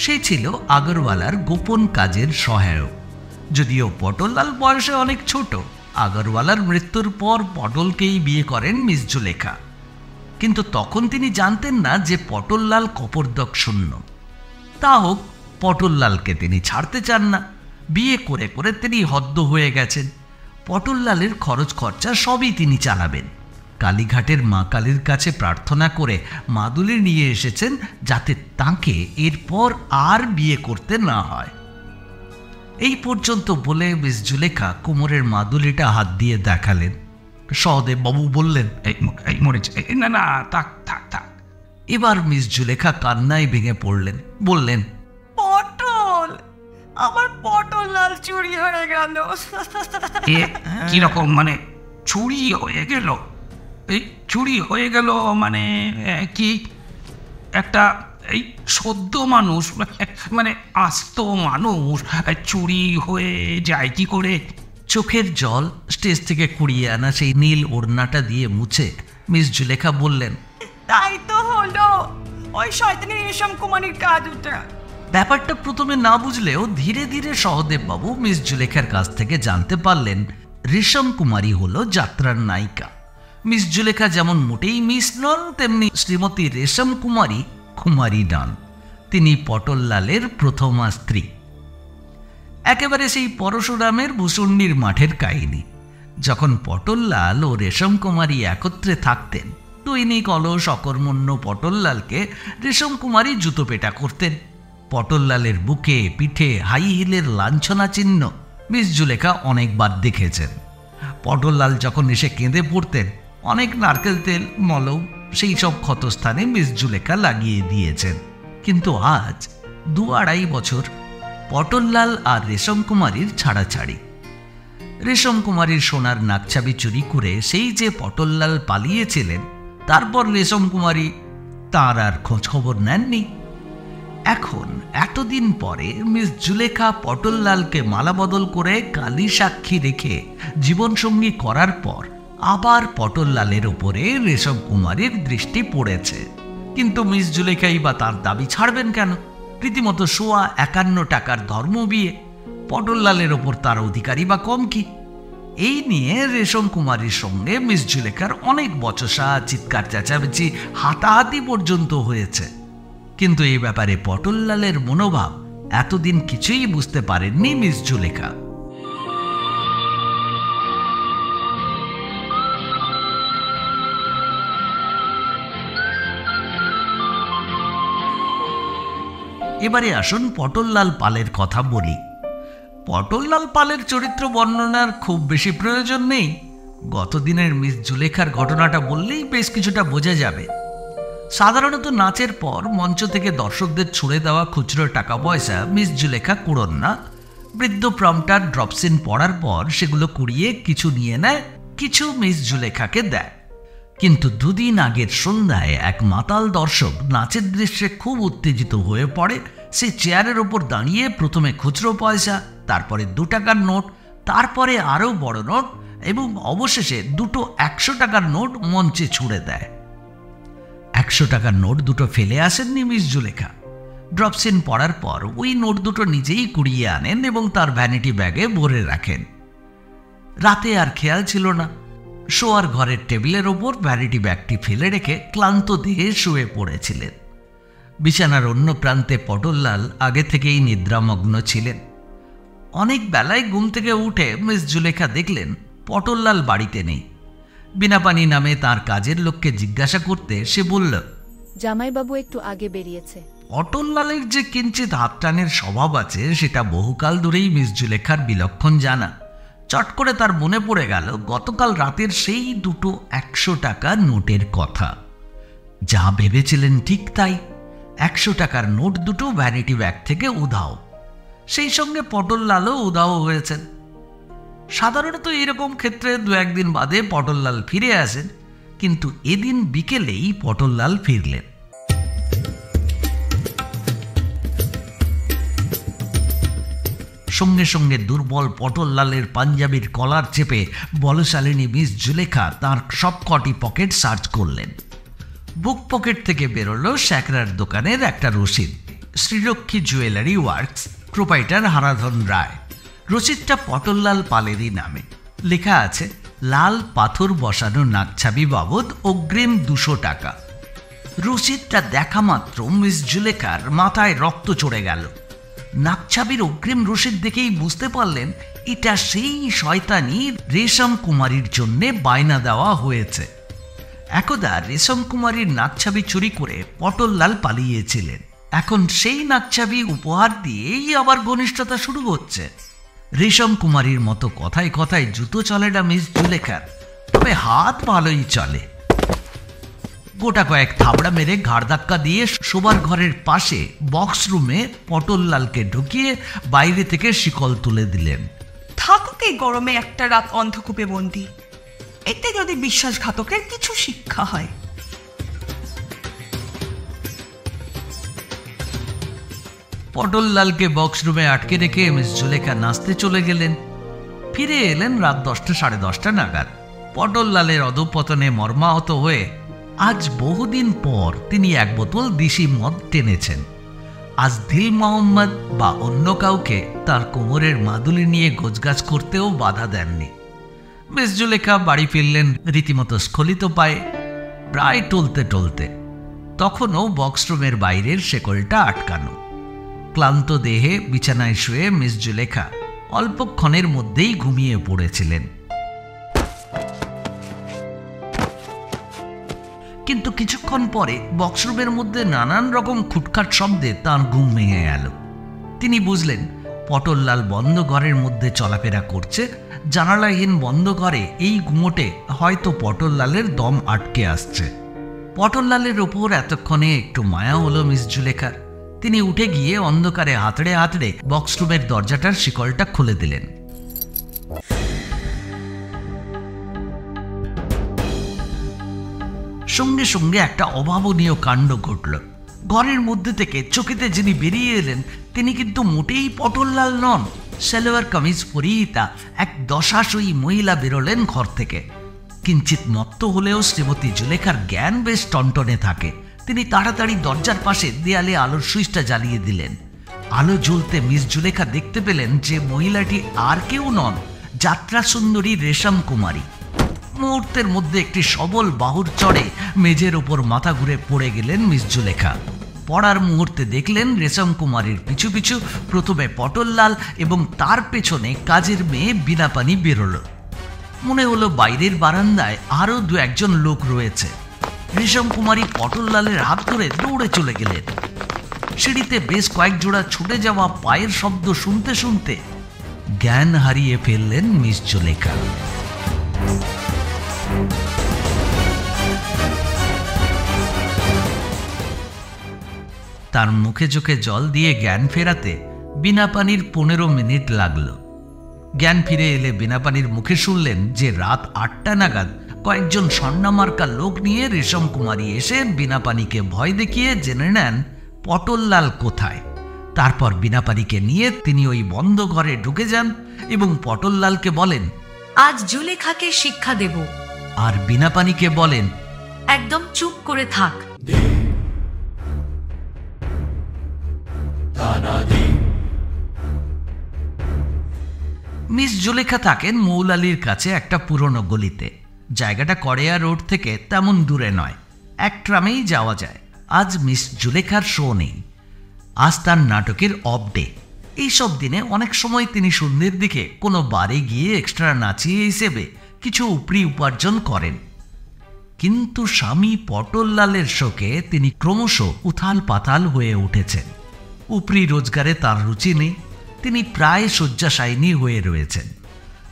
সে ছিল আগরওয়ালার গোপন কাজের সহায়ক। যদিও পটললাল বয়সে অনেক ছোট, আগরওয়ালার মৃত্যুর পর পটলকেই বিয়ে করেন মিস জুলেখা। কিন্তু তখন তিনি জানতেন না যে পটললাল কপর্দক শূন্য। তা হোক, পটললালকে তিনি ছাড়তে চান না। বিয়ে করে করে তিনি হদ্দ হয়ে গেছেন। পটললালের খরচ খরচা সবই তিনি চালাবেন। কালীঘাটের মা কালীর কাছে প্রার্থনা করে মাদুলি নিয়ে এসেছেন, যাতে তাঁকে এরপর আর বিয়ে করতে না হয়। এই পর্যন্ত বলে মিস জুলেখা কোমরের মাদুলিটা হাত দিয়ে দেখালেন। সহদেব বাবু বললেন, এই মরেছে, না না থাক থাক থাক। এবার মিস জুলেখা কান্নায় ভেঙে পড়লেন, বললেন, পটল, আমার পটল লাল চুরি হয়ে গেল। কিরকম মানে চুরি হয়ে গেল? এই চুরি হয়ে গেল মানে কি? একটা এই সদ্য মানুষ, মানে আস্ত মানুষ চুরি হয়ে যায় কি করে? চোখের জল স্টেজ থেকে কুড়িয়ে আনা সেই নীল ওড়নাটা দিয়ে মুছে মিস জুলেখা বললেন, তাই তো হলো, ওই শয়তানি রেশম কুমারীর কাজ ওটা। ব্যাপারটা প্রথমে না বুঝলেও ধীরে ধীরে সহদেব বাবু মিস জুলেখার কাছ থেকে জানতে পারলেন রেশম কুমারী হলো যাত্রার নায়িকা। মিস জুলেখা যেমন মোটেই মিস নন, তেমনি শ্রীমতী রেশম কুমারী কুমারী নন। তিনি পটললালের প্রথমা স্ত্রী। একেবারে সেই পরশুরামের ভূষণ্ডির মাঠের কাহিনী। যখন পটললাল ও রেশম কুমারী একত্রে থাকতেন, দৈনিক অলস অকর্মণ্য পটললালকে রেশম কুমারী জুতো পেটা করতেন। পটললালের বুকে পিঠে হাই হিলের লাঞ্ছনা চিহ্ন মিস জুলেখা অনেকবার দেখেছেন। পটললাল যখন এসে কেঁদে পড়তেন, অনেক নারকেল তেল মলম সেই সব ক্ষতস্থানে মিস জুলেখা লাগিয়ে দিয়েছেন। কিন্তু আজ 2-2.5 বছর পটললাল আর রেশম কুমারীর ছাড়াছাড়ি। রেশম কুমারীর সোনার নাকছাবি চুরি করে সেই যে পটললাল পালিয়েছিলেন, তারপর রেশম কুমারী তার আর খোঁজ খবর নেননি। এখন এতদিন পরে মিস জুলেখা পটললালকে মালা বদল করে কালী সাক্ষী রেখে জীবনসঙ্গী করার পর আবার পটললালের উপরে রেশম কুমারীর দৃষ্টি পড়েছে। কিন্তু মিস জুলেখাই বা তার দাবি ছাড়বেন কেন? রীতিমতো 51 টাকার ধর্ম বিয়ে, পটললালের ওপর তার অধিকারী বা কম কি? এই নিয়ে রেশম কুমারীর সঙ্গে মিস জুলেখার অনেক বচসা, চিৎকার চেঁচামেচি, হাতাহাতি পর্যন্ত হয়েছে। কিন্তু এই ব্যাপারে পটললালের মনোভাব এতদিন কিছুই বুঝতে পারেননি মিস জুলেখা। এবারে আসুন পটললাল পালের কথা বলি। পটললাল পালের চরিত্র বর্ণনার খুব বেশি প্রয়োজন নেই। গতদিনের মিস জুলেখার ঘটনাটা বললেই বেশ কিছুটা বোঝা যাবে। সাধারণত নাচের পর মঞ্চ থেকে দর্শকদের ছুড়ে দেওয়া খুচরো টাকা পয়সা মিস জুলেখা কুড়োন না। বৃদ্ধ প্রম্পটার ড্রপসিন পড়ার পর সেগুলো কুড়িয়ে কিছু নিয়ে নেয়, কিছু মিস জুলেখাকে দেয়। কিন্তু 2 দিন আগের সন্ধ্যায় এক মাতাল দর্শক নাচের দৃশ্যে খুব উত্তেজিত হয়ে পড়ে। সে চেয়ারের ওপর দাঁড়িয়ে প্রথমে খুচরো পয়সা, তারপরে 2 টাকার নোট, তারপরে আরও বড় নোট এবং অবশেষে 2 100 টাকার নোট মঞ্চে ছুড়ে দেয়। 100 টাকার নোট দুটো ফেলে আসেননি মিস জুলেখা। ড্রপসিন পড়ার পর ওই নোট দুটো নিজেই কুড়িয়ে আনেন এবং তার ভ্যানিটি ব্যাগে ভরে রাখেন। রাতে আর খেয়াল ছিল না। শোয়ার ঘরের টেবিলের ওপর ভ্যানিটি ব্যাগটি ফেলে রেখে ক্লান্ত দেহে শুয়ে পড়েছিলেন। বিছানার অন্য প্রান্তে পটললাল আগে থেকেই নিদ্রামগ্ন ছিলেন। অনেক বেলায় ঘুম থেকে উঠে মিস জুলেখা দেখলেন পটললাল বাড়িতে নেই। বিনাপানি নামে তার কাজের লোককে জিজ্ঞাসা করতে সে বলল, জামাইবাবু একটু আগে বেরিয়েছে। পটললালের যে কিঞ্চিত হাতটানের স্বভাব আছে সেটা বহুকাল ধরেই মিস জুলেখার বিলক্ষণ জানা। চট করে তার মনে পড়ে গেল গতকাল রাতের সেই 2 100 টাকার নোটের কথা। যা ভেবেছিলেন ঠিক তাই। 100 টাকার নোট দুটো ভ্যানিটি ব্যাগ থেকে উধাও। সেই সঙ্গে পটললালও উধাও হয়েছেন। সাধারণত এরকম ক্ষেত্রে 2-1 দিন বাদে পটললাল ফিরে আসেন, কিন্তু এদিন বিকেলেই পটললাল ফিরলেন। সঙ্গে সঙ্গে দুর্বল পটললালের পাঞ্জাবির কলার চেপে বলশালিনী মিস জুলেখা তার সবকটি পকেট সার্চ করলেন। বুক পকেট থেকে বেরোলো স্যাকরার দোকানের একটা রসিদ, Srilakshmi jewellery works, proprietor Haradhan Roy. রসিদটা পটললাল পালেরই নামে। লেখা আছে লাল পাথর বসানো নাকছাবি বাবদ অগ্রিম 200 টাকা। রসিদটা দেখা মাত্র মিস জুলেখার মাথায় রক্ত চড়ে গেল। নাকছাবির অগ্রিম রসিদ দেখেই বুঝতে পারলেন এটা সেই শয়তানি রেশম কুমারীর জন্যে বায়না দেওয়া হয়েছে। একদা রেশম কুমারীর নাকছাবি চুরি করে পটললাল পালিয়েছিলেন। এখন সেই নাকছাবি উপহার দিয়েই আবার ঘনিষ্ঠতা শুরু হচ্ছে। রেশম কুমারীর মতো কথায় কথায় জুতো চলে না মিস জুলেখার, তবে হাত ভালোই চলে। গোটা কয়েক থাবড়া মেরে ঘাড় ধাক্কা দিয়ে শোবার ঘরের পাশে বক্স রুমে পটললালকে ঢুকিয়ে বাইরে থেকে শিকল তুলে দিলেন। থাকুক এই গরমে একটা রাত অন্ধকূপে বন্দি, এতে যদি বিশ্বাসঘাতকের কিছু শিক্ষা হয়। পটললালকে বক্স রুমে আটকে রেখে মিস জুলেখা নাচতে চলে গেলেন। ফিরে এলেন রাত 10টা সাড়ে 10টা নাগাদ। পটললালের অধঃপতনে মর্মাহত হয়ে আজ বহুদিন পর তিনি এক বোতল দিশি মদ টেনেছেন। আজ দিল মোহাম্মদ বা অন্য কাউকে তার কোমরের মাদুলি নিয়ে গোছগাছ করতেও বাধা দেননি। মিস জুলেখা বাড়ি ফিরলেন রীতিমতো স্খলিত পায়ে, প্রায় টলতে টলতে। তখনও বক্সরুমের বাইরের শেকলটা আটকানো। ক্লান্ত দেহে বিছানায় শুয়ে মিস জুলেখা অল্পক্ষণের মধ্যেই ঘুমিয়ে পড়েছিলেন। কিন্তু কিছুক্ষণ পরে বক্সরুমের মধ্যে নানান রকম খুটখাট শব্দে তাঁর ঘুম ভেঙে গেল। তিনি বুঝলেন পটললাল বন্ধ ঘরের মধ্যে চলাফেরা করছে। জানালাহীন বন্ধ ঘরে এই গুমোটে হয়তো পটললালের দম আটকে আসছে। পটললালের ওপর এতক্ষণে একটু মায়া হলো মিস জুলেখার। তিনি উঠে গিয়ে অন্ধকারে হাতড়ে হাতড়ে বক্সরুমের দরজাটার শিকলটা খুলে দিলেন। সঙ্গে সঙ্গে একটা অভাবনীয় কাণ্ড ঘটল। ঘরের মধ্যে থেকে চকিতে যিনি বেরিয়ে এলেন তিনি কিন্তু মোটেই পটললাল নন। সালোয়ার কামিজ পরিহিতা এক দশাশয়ী মহিলা বেরোলেন ঘর থেকে। কিঞ্চিত মত্ত হলেও শ্রীমতী জুলেখার জ্ঞান বেশ টনটনে থাকে। তিনি তাড়াতাড়ি দরজার পাশে দেয়ালে আলোর সুইচটা জ্বালিয়ে দিলেন। আলো জ্বলতে মিস জুলেখা দেখতে পেলেন যে মহিলাটি আর কেউ নন, যাত্রা সুন্দরী রেশম কুমারী। মুহূর্তের মধ্যে একটি সবল বাহুর চড়ে মেঝের ওপর মাথা ঘুরে পড়ে গেলেন মিস জুলেখা। পড়ার মুহূর্তে দেখলেন রেশম কুমারীর পিছু পিছু প্রথমে পটললাল এবং তার পেছনে কাজের মেয়ে বিনাপানি বেরোল। মনে হলো বাইরের বারান্দায় আরো দু একজন লোক রয়েছে। রেশম কুমারী পটললালের হাত ধরে দৌড়ে চলে গেলেন। সিঁড়িতে বেশ কয়েক জোড়া ছুটে যাওয়া পায়ের শব্দ শুনতে শুনতে জ্ঞান হারিয়ে ফেললেন মিস জুলেখা। তার মুখে চোখে জল দিয়ে জ্ঞান ফেরাতে বিনাপানির 15 মিনিট লাগল। জ্ঞান ফিরে এলে বিনাপানির মুখে শুনলেন যে রাত 8টা নাগাদ কয়েকজন স্বর্ণামার্কা লোক নিয়ে রেশম কুমারী এসে বিনাপানিকে ভয় দেখিয়ে জেনে নেন পটললাল কোথায়। তারপর বিনাপানিকে নিয়ে তিনি ওই বন্ধ ঘরে ঢুকে যান এবং পটললালকে বলেন, আজ জুলেখাকে শিক্ষা দেব। আর বিনাপানিকে বলেন, একদম চুপ করে থাক। মিস জুলেখা থাকেন মৌলালির কাছে একটা পুরনো গলিতে। জায়গাটা করেয়া রোড থেকে তেমন দূরে নয়, এক ট্রামেই যাওয়া যায়। আজ মিস জুলেখার শো নেই, আজ তার নাটকের অফ ডে। এইসব দিনে অনেক সময় তিনি সন্ধ্যের দিকে কোনো বারে গিয়ে এক্সট্রা নাচিয়ে হিসেবে কিছু উপরি উপার্জন করেন। কিন্তু স্বামী পটললালের শোকে তিনি ক্রমশ উথাল পাতাল হয়ে উঠেছেন। উপরি রোজগারে তার রুচি নেই, তিনি প্রায় শয্যাশায়িনী হয়ে রয়েছেন।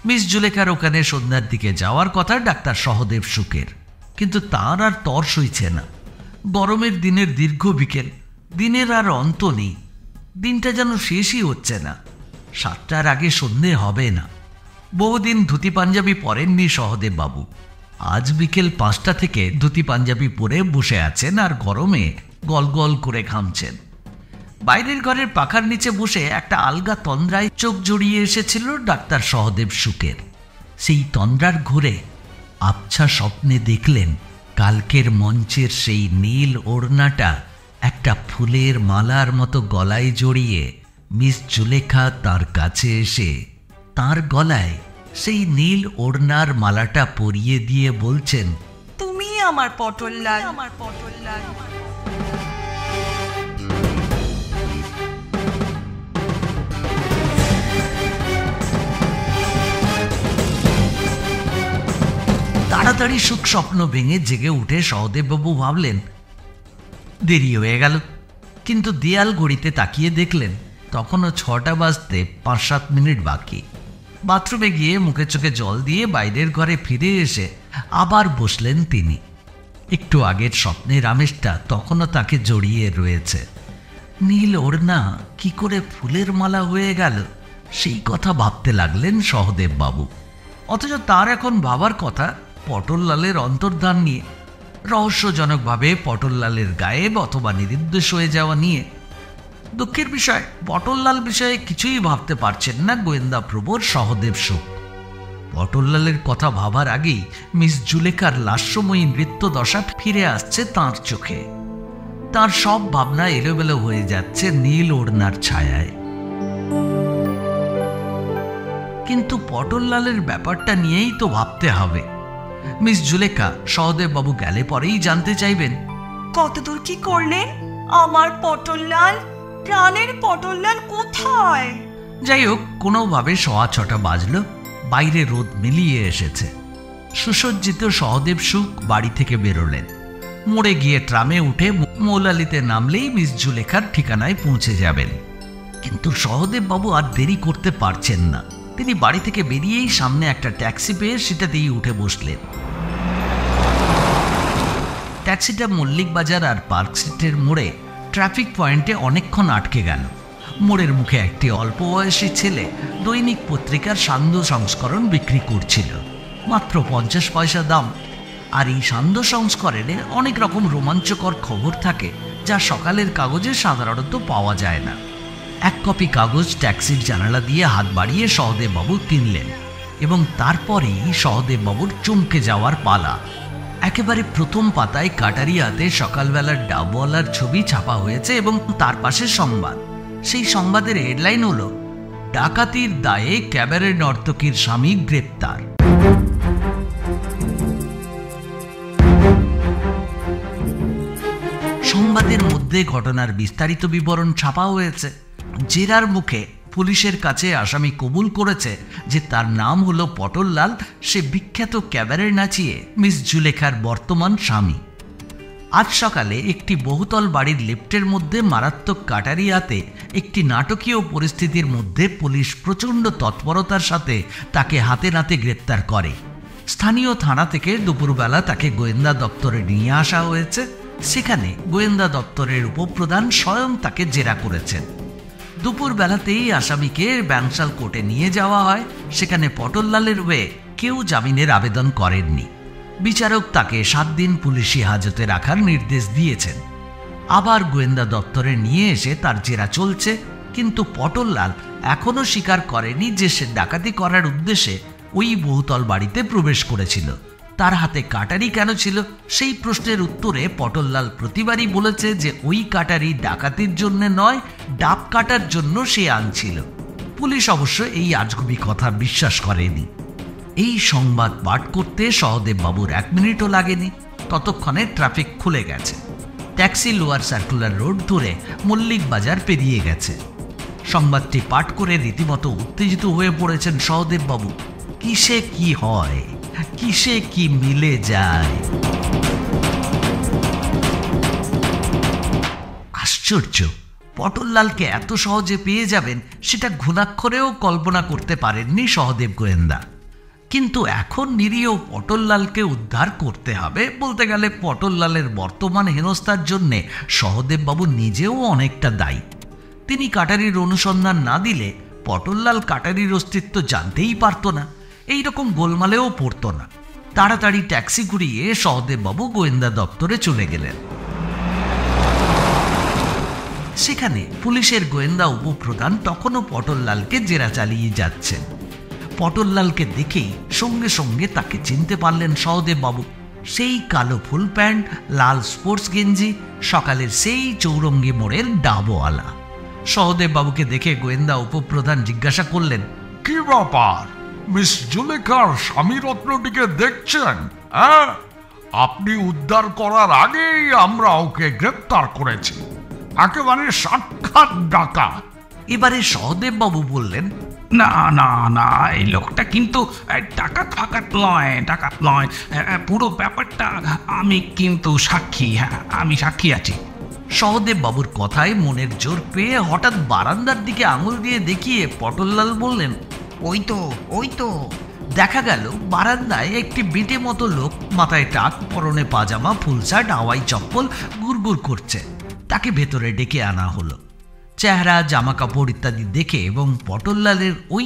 মিস জুলেখার ওখানে সন্ধ্যার দিকে যাওয়ার কথা ডাক্তার সহদেব সুখের, কিন্তু তার আর তর সইছে না। গরমের দিনের দীর্ঘ বিকেল, দিনের আর অন্ত নেই, দিনটা যেন শেষই হচ্ছে না। 7টার আগে সন্ধে হবে না। বহুদিন ধুতি পাঞ্জাবি পরেননি সহদেব বাবু। আজ বিকেল 5টা থেকে ধুতি পাঞ্জাবি পরে বসে আছেন আর গরমে গল গল করে ঘামছেন। বাইরের ঘরের পাখার নিচে বসে একটা আলগা তন্দ্রায় চোখ জড়িয়ে এসেছিল ডাক্তার সহদেব সুখের। সেই তন্দ্রার ঘুরে আবছা স্বপ্নে দেখলেন কালকের মঞ্চের সেই নীল ওড়নাটা একটা ফুলের মালার মতো গলায় জড়িয়ে মিস জুলেখা তার কাছে এসে তার গলায় সেই নীল ওড়নার মালাটা পরিয়ে দিয়ে বলছেন, তুমি আমার পটললাল, আমার পটললাল। তাড়াতাড়ি সুখ স্বপ্ন ভেঙে জেগে উঠে সহদেববাবু ভাবলেন দেরি হয়ে গেল। কিন্তু দেয়াল ঘড়িতে তাকিয়ে দেখলেন তখনও 6টা বাজতে 5-7 মিনিট বাকি। বাথরুমে গিয়ে মুখে চোখে জল দিয়ে বাইরের ঘরে ফিরে এসে আবার বসলেন তিনি। একটু আগের স্বপ্নের আমেজটা তখনও তাকে জড়িয়ে রয়েছে। নীল ওড়না কি করে ফুলের মালা হয়ে গেল সেই কথা ভাবতে লাগলেন সহদেববাবু। অথচ তার এখন ভাবার কথা পটললালের অন্তর্ধান নিয়ে, রহস্যজনকভাবে পটললালের গায়েব অথবা নিরুদ্দেশ হয়ে যাওয়া নিয়ে। দুঃখের বিষয় পটললাল বিষয়ে কিছুই ভাবতে পারছেন না গোয়েন্দা প্রবর সহদেব সুখ। পটললালের কথা ভাবার আগেই মিস জুলেখার লাস্যময়ী নৃত্যদশা ফিরে আসছে তাঁর চোখে। তার সব ভাবনা এলোমেলো হয়ে যাচ্ছে নীল ওড়নার ছায়ায়। কিন্তু পটললালের ব্যাপারটা নিয়েই তো ভাবতে হবে। মিস জুলেখা সহদেব বাবু গেলে পরেই জানতে চাইবেন, কতদূর কি করলেন? আমার পটললাল, প্রাণের পটললাল কোথায়? যাই হোক, কোনোভাবে 6:15 বাজল। বাইরে রোদ মিলিয়ে এসেছে। সুসজ্জিত সহদেব সুখ বাড়ি থেকে বেরোলেন। মোড়ে গিয়ে ট্রামে উঠে মৌলালিতে নামলেই মিস জুলেখার ঠিকানায় পৌঁছে যাবেন। কিন্তু সহদেব বাবু আর দেরি করতে পারছেন না। তিনি বাড়ি থেকে বেরিয়েই সামনে একটা ট্যাক্সি পেয়ে সেটাতেই উঠে বসলেন। ট্যাক্সিটা মল্লিক বাজার আর পার্ক স্ট্রিটের মোড়ে ট্রাফিক পয়েন্টে অনেকক্ষণ আটকে গেল। মোড়ের মুখে একটি অল্প বয়সী ছেলে দৈনিক পত্রিকার সান্ধ্য সংস্করণ বিক্রি করছিল, মাত্র 50 পয়সা দাম। আর এই সান্ধ্য সংস্করণে অনেক রকম রোমাঞ্চকর খবর থাকে, যা সকালের কাগজে সাধারণত পাওয়া যায় না। এক কপি কাগজ ট্যাক্সির জানালা দিয়ে হাত বাড়িয়ে সহদেব বাবু কিনলেন, এবং তারপরেই সহদেব বাবুর চমকে যাওয়ার পালা। একেবারে প্রথম পাতায় কাটারিয়াতে সকালবেলার ডাবওয়ালার ছবি ছাপা হয়েছে এবং তার পাশে সংবাদ। সেই সংবাদের হেডলাইন হলো, ডাকাতির দায়ে ক্যাবারে নর্তকীর স্বামী গ্রেপ্তার। সংবাদের মধ্যে ঘটনার বিস্তারিত বিবরণ ছাপা হয়েছে। জেরার মুখে পুলিশের কাছে আসামি কবুল করেছে যে তার নাম হলো পটললাল। সে বিখ্যাত ক্যাবারে নাচিয়ে মিস জুলেখার বর্তমান স্বামী। আজ সকালে একটি বহুতল বাড়ির লিফটের মধ্যে মারাত্মক কাটারিয়াতে একটি নাটকীয় পরিস্থিতির মধ্যে পুলিশ প্রচণ্ড তৎপরতার সাথে তাকে হাতে নাতে গ্রেপ্তার করে। স্থানীয় থানা থেকে দুপুরবেলা তাকে গোয়েন্দা দপ্তরে নিয়ে আসা হয়েছে। সেখানে গোয়েন্দা দপ্তরের উপপ্রধান স্বয়ং তাকে জেরা করেছেন। দুপুরবেলাতেই আসামিকে ব্যাংশাল কোর্টে নিয়ে যাওয়া হয়। সেখানে পটললালের হয়ে কেউ জামিনের আবেদন করেননি। বিচারক তাকে 7 দিন পুলিশি হাজতে রাখার নির্দেশ দিয়েছেন। আবার গোয়েন্দা দপ্তরে নিয়ে এসে তার জেরা চলছে। কিন্তু পটললাল এখনো স্বীকার করেনি যে সে ডাকাতি করার উদ্দেশ্যে ওই বহুতল বাড়িতে প্রবেশ করেছিল। তার হাতে কাটারি কেন ছিল, সেই প্রশ্নের উত্তরে পটললাল প্রতিবারই বলেছে যে ওই কাটারি ডাকাতির জন্য নয়, ডাব কাটার জন্য সে আনছিল। পুলিশ অবশ্য এই আজগুবি কথা বিশ্বাস করেনি। এই সংবাদ পাঠ করতে সহদেব বাবুর 1 মিনিটও লাগেনি। ততক্ষণে ট্রাফিক খুলে গেছে। ট্যাক্সি লোয়ার সার্কুলার রোড ধরে মল্লিক বাজার পেরিয়ে গেছে। সংবাদটি পাঠ করে রীতিমতো উত্তেজিত হয়ে পড়েছেন সহদেব বাবু। কিসে কি হয়, কিসে কি মিলে যায়। আশ্চর্য, পটললালকে এত সহজে পেয়ে যাবেন সেটা ঘুণাক্ষরেও কল্পনা করতে পারেননি সহদেব গোয়েন্দা। কিন্তু এখন নিরীহ পটললালকে উদ্ধার করতে হবে। বলতে গেলে পটললালের বর্তমান হেনস্থার জন্যে সহদেব বাবু নিজেও অনেকটা দায়ী। তিনি কাটারির অনুসন্ধান না দিলে পটললাল কাটারির অস্তিত্ব জানতেই পারত না, এইরকম গোলমালেও পড়ত না। তাড়াতাড়ি ট্যাক্সি ঘুরিয়ে সহদেব বাবু গোয়েন্দা দপ্তরে চলে গেলেন। সেখানে পুলিশের গোয়েন্দা উপপ্রধান তখনও পটললালকে জেরা চালিয়ে যাচ্ছেন। পটললালকে দেখেই সঙ্গে সঙ্গে তাকে চিনতে পারলেন সহদেব বাবু। সেই কালো ফুল প্যান্ট, লাল স্পোর্টস গেঞ্জি, সকালের সেই চৌরঙ্গি মোড়ের ডাবওয়ালা। সহদেব বাবুকে দেখে গোয়েন্দা উপপ্রধান জিজ্ঞাসা করলেন, কি ব্যাপার, মিস জুলেখার স্বামী রত্নটিকে দেখছেন? হ্যাঁ, আপনি উদ্ধার করার আগেই আমরা ওকে গ্রেপ্তার করেছি। একেবারে সাক্ষাৎ ডাকাত। এবারে সহদেব বাবু বললেন, না না না, এই লোকটা কিন্তু ডাকাত ফাকাত নয়, ডাকাত নয়। পুরো ব্যাপারটা আমি কিন্তু সাক্ষী। হ্যাঁ, আমি সাক্ষী আছি। সহদেব বাবুর কথায় মনের জোর পেয়ে হঠাৎ বারান্দার দিকে আঙুল দিয়ে দেখিয়ে পটললাল বললেন, ওই তো, ওই তো। দেখা গেল বারান্দায় একটি বেটে মতো লোক, মাথায় টাক, পরনে পাজামা, ফুল শার্ট, হাওয়াই চপ্পল, গুড়গুড় করছে। তাকে ভেতরে ডেকে আনা হলো। চেহারা, জামা কাপড় ইত্যাদি দেখে এবং পটললালের ওই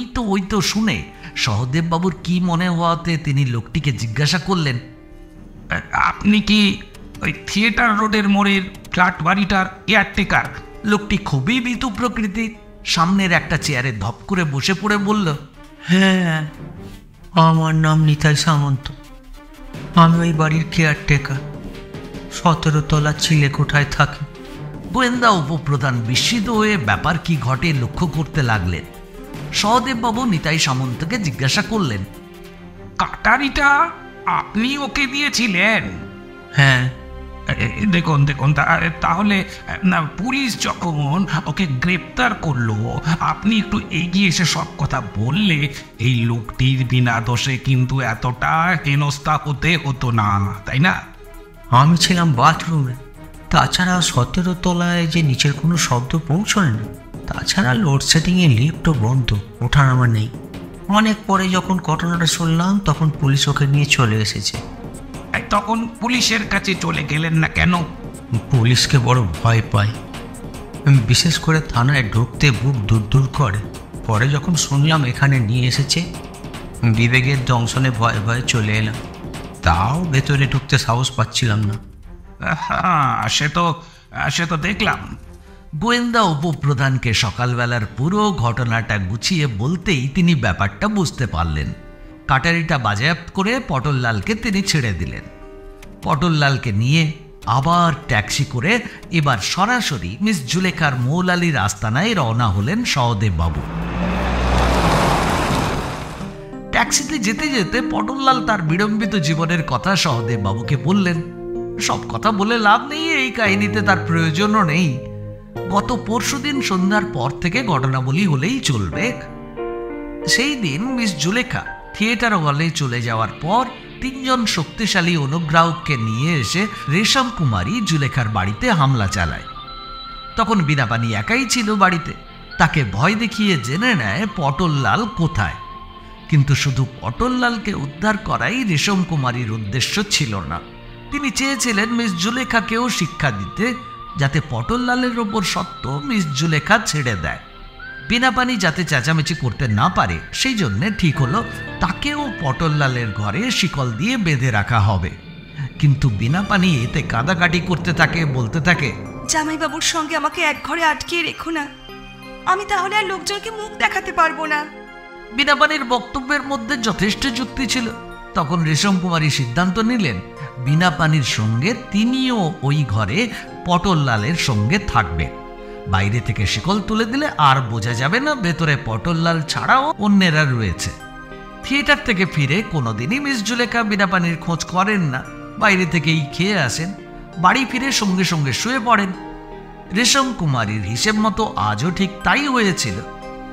তো শুনে সহদেব বাবুর কি মনে হওয়াতে তিনি লোকটিকে জিজ্ঞাসা করলেন, আপনি কি ওই থিয়েটার রোডের মোড়ের ফ্ল্যাট বাড়িটার কেয়ারটেকার? লোকটি খুবই ভীতু প্রকৃতির। সামনের একটা চেয়ারে ধপ করে বসে পড়ে বলল, হ্যাঁ। আমার নাম নিতাই সামন্ত। আমি ওই বাড়ির কেয়ারটেকার। 17 তলা ছিলে কোঠায় থাকি। গোয়েন্দা উপপ্রধান বিস্মিত হয়ে ব্যাপার কি ঘটে লক্ষ্য করতে লাগলেন। সহদেববাবু নিতাই সামন্তকে জিজ্ঞাসা করলেন, কাটারিটা আপনি ওকে দিয়েছিলেন? হ্যাঁ। দেখুন দেখুন, তাহলে না, পুলিশ যখন ওকে গ্রেপ্তার করলো, আপনি একটু এগিয়ে এসে সব কথা বললে এই লোকটির বিনা দোষে কিন্তু এতটা হেনস্থা হতে হতো না, তাই না? আমি ছিলাম বাথরুমে। তাছাড়া 17 তলায় যে নিচের কোনো শব্দ পৌঁছয় না। তাছাড়া লোডশেডিংয়ে লিফটও বন্ধ, ওঠানামা নেই। অনেক পরে যখন ঘটনাটা শুনলাম তখন পুলিশ ওকে নিয়ে চলে এসেছে। তখন পুলিশের কাছে চলে গেলেন না কেন? পুলিশকে বড় ভয় পাই, বিশেষ করে থানায় ঢুকতে বুক দূর করে। পরে যখন শুনলাম এখানে নিয়ে এসেছে, বিবেকের দংশনে ভয়ে ভয়ে চলে এলাম। তাও ভেতরে ঢুকতে সাহস পাচ্ছিলাম না। সে তো দেখলাম। গোয়েন্দা উপপ্রধানকে সকালবেলার পুরো ঘটনাটা গুছিয়ে বলতেই তিনি ব্যাপারটা বুঝতে পারলেন। কাটারিটা বাজেয়াপ্ত করে পটললালকে তিনি ছেড়ে দিলেন। পটললালকে নিয়ে আবার ট্যাক্সি করে এবার সরাসরি মিস জুলেখার মৌলালির আস্তানায় রওনা হলেন সহদেববাবু। ট্যাক্সিতে যেতে যেতে পটললাল তার বিড়ম্বিত জীবনের কথা সহদেববাবুকে বললেন। সব কথা বলে লাভ নেই, এই কাহিনীতে তার প্রয়োজনও নেই। গত পরশুদিন সন্ধ্যার পর থেকে ঘটনাবলী হলেই চলবে। সেই দিন মিস জুলেখা থিয়েটার হলে চলে যাওয়ার পর 3 জন শক্তিশালী অনুগ্রাহককে নিয়ে এসে রেশম কুমারী জুলেখার বাড়িতে হামলা চালায়। তখন বীণাপানি একাই ছিল বাড়িতে। তাকে ভয় দেখিয়ে জেনে নেয় পটললাল কোথায়। কিন্তু শুধু পটললালকে উদ্ধার করাই রেশম কুমারীর উদ্দেশ্য ছিল না। তিনি চেয়েছিলেন মিস জুলেখাকেও শিক্ষা দিতে, যাতে পটললালের ওপর সত্য মিস জুলেখা ছেড়ে দেয়। বীণাপানি যাতে চেঁচামেচি করতে না পারে, সেই জন্য ঠিক হলো তাকেও পটললালের ঘরে শিকল দিয়ে বেঁধে রাখা হবে। কিন্তু বীণাপানি এতে কাঁদাকাটি করতে থাকে, বলতে থাকে, জামাইবাবুর সঙ্গে আমাকে এক ঘরে আটকিয়ে রেখো না, আমি তাহলে আর লোকজনকে মুখ দেখাতে পারবো না। বীণাপানির বক্তব্যের মধ্যে যথেষ্ট যুক্তি ছিল। তখন রেশম কুমারী সিদ্ধান্ত নিলেন বীণাপানির সঙ্গে তিনিও ওই ঘরে পটললালের সঙ্গে থাকবে। বাইরে থেকে শিকল তুলে দিলে আর বোঝা যাবে না ভেতরে পটললাল ছাড়াও অন্যেরা রয়েছে। থিয়েটার থেকে ফিরে কোনোদিনই মিস জুলেখা বীণাপানির খোঁজ করেন না, বাইরে থেকেই খেয়ে আসেন, বাড়ি ফিরে সঙ্গে সঙ্গে শুয়ে পড়েন। রেশম কুমারীর হিসেব মতো আজও ঠিক তাই হয়েছিল।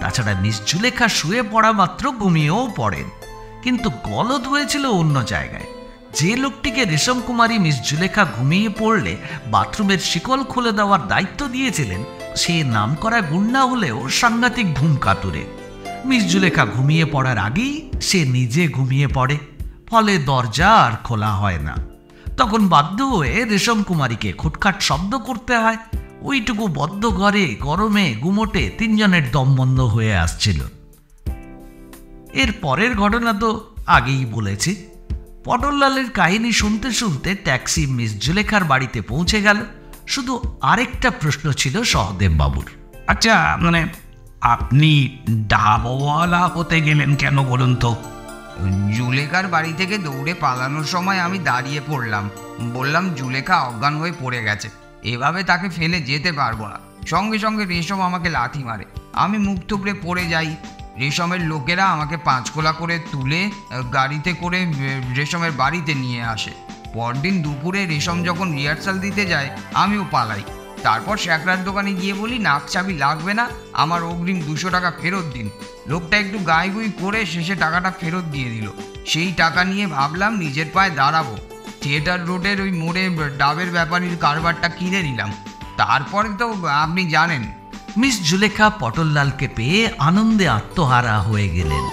তাছাড়া মিস জুলেখা শুয়ে পড়া মাত্র ঘুমিয়েও পড়েন। কিন্তু গলদ হয়েছিল অন্য জায়গায়। যে লোকটিকে রেশম কুমারী মিস জুলেখা ঘুমিয়ে পড়লে বাথরুমের শিকল খুলে দেওয়ার দায়িত্ব দিয়েছিলেন, সে নাম করা গুন্ডা হলেও সাংঘাতিক ঘুমকাতুরে। মিস জুলেখা ঘুমিয়ে পড়ার আগেই সে নিজে ঘুমিয়ে পড়ে, ফলে দরজা আর খোলা হয় না। তখন বাধ্য হয়ে রেশম কুমারীকে খুটখাট শব্দ করতে হয়। ওইটুকু বদ্ধ ঘরে গরমে গুমোটে 3 জনের দম বন্ধ হয়ে আসছিল। এর পরের ঘটনা তো আগেই বলেছি। পটললালের কাহিনী শুনতে শুনতে ট্যাক্সি মিস জুলেখার বাড়িতে পৌঁছে গেল। শুধু আরেকটা প্রশ্ন ছিল সহদেববাবুর। আচ্ছা, মানে আপনি ডাবওয়ালা হতে গেলেন কেন বলুন তো? জুলেখার বাড়ি থেকে দৌড়ে পালানোর সময় আমি দাঁড়িয়ে পড়লাম, বললাম জুলেখা অজ্ঞান হয়ে পড়ে গেছে, এভাবে তাকে ফেলে যেতে পারবো না। সঙ্গে সঙ্গে রেশম আমাকে লাথি মারে, আমি মুখ টুকরে পড়ে যাই। রেশমের লোকেরা আমাকে 5 কোলা করে তুলে গাড়িতে করে রেশমের বাড়িতে নিয়ে আসে। পরদিন দুপুরে রেশম যখন রিহার্সাল দিতে যায়, আমিও পালাই। তারপর শ্যাকরার দোকানে গিয়ে বলি নাক চাবি লাগবে না, আমার অগ্রিম 200 টাকা ফেরত দিন। লোকটা একটু গাইগুই করে শেষে টাকাটা ফেরত দিয়ে দিল। সেই টাকা নিয়ে ভাবলাম নিজের পায়ে দাঁড়াবো। থিয়েটার রোডের ওই মোড়ে ডাবের ব্যাপারীর কারবারটা কিনে নিলাম। তারপরে তো আপনি জানেন। মিস জুলেখা পটললালকে পেয়ে আনন্দে আত্মহারা হয়ে গেলেন।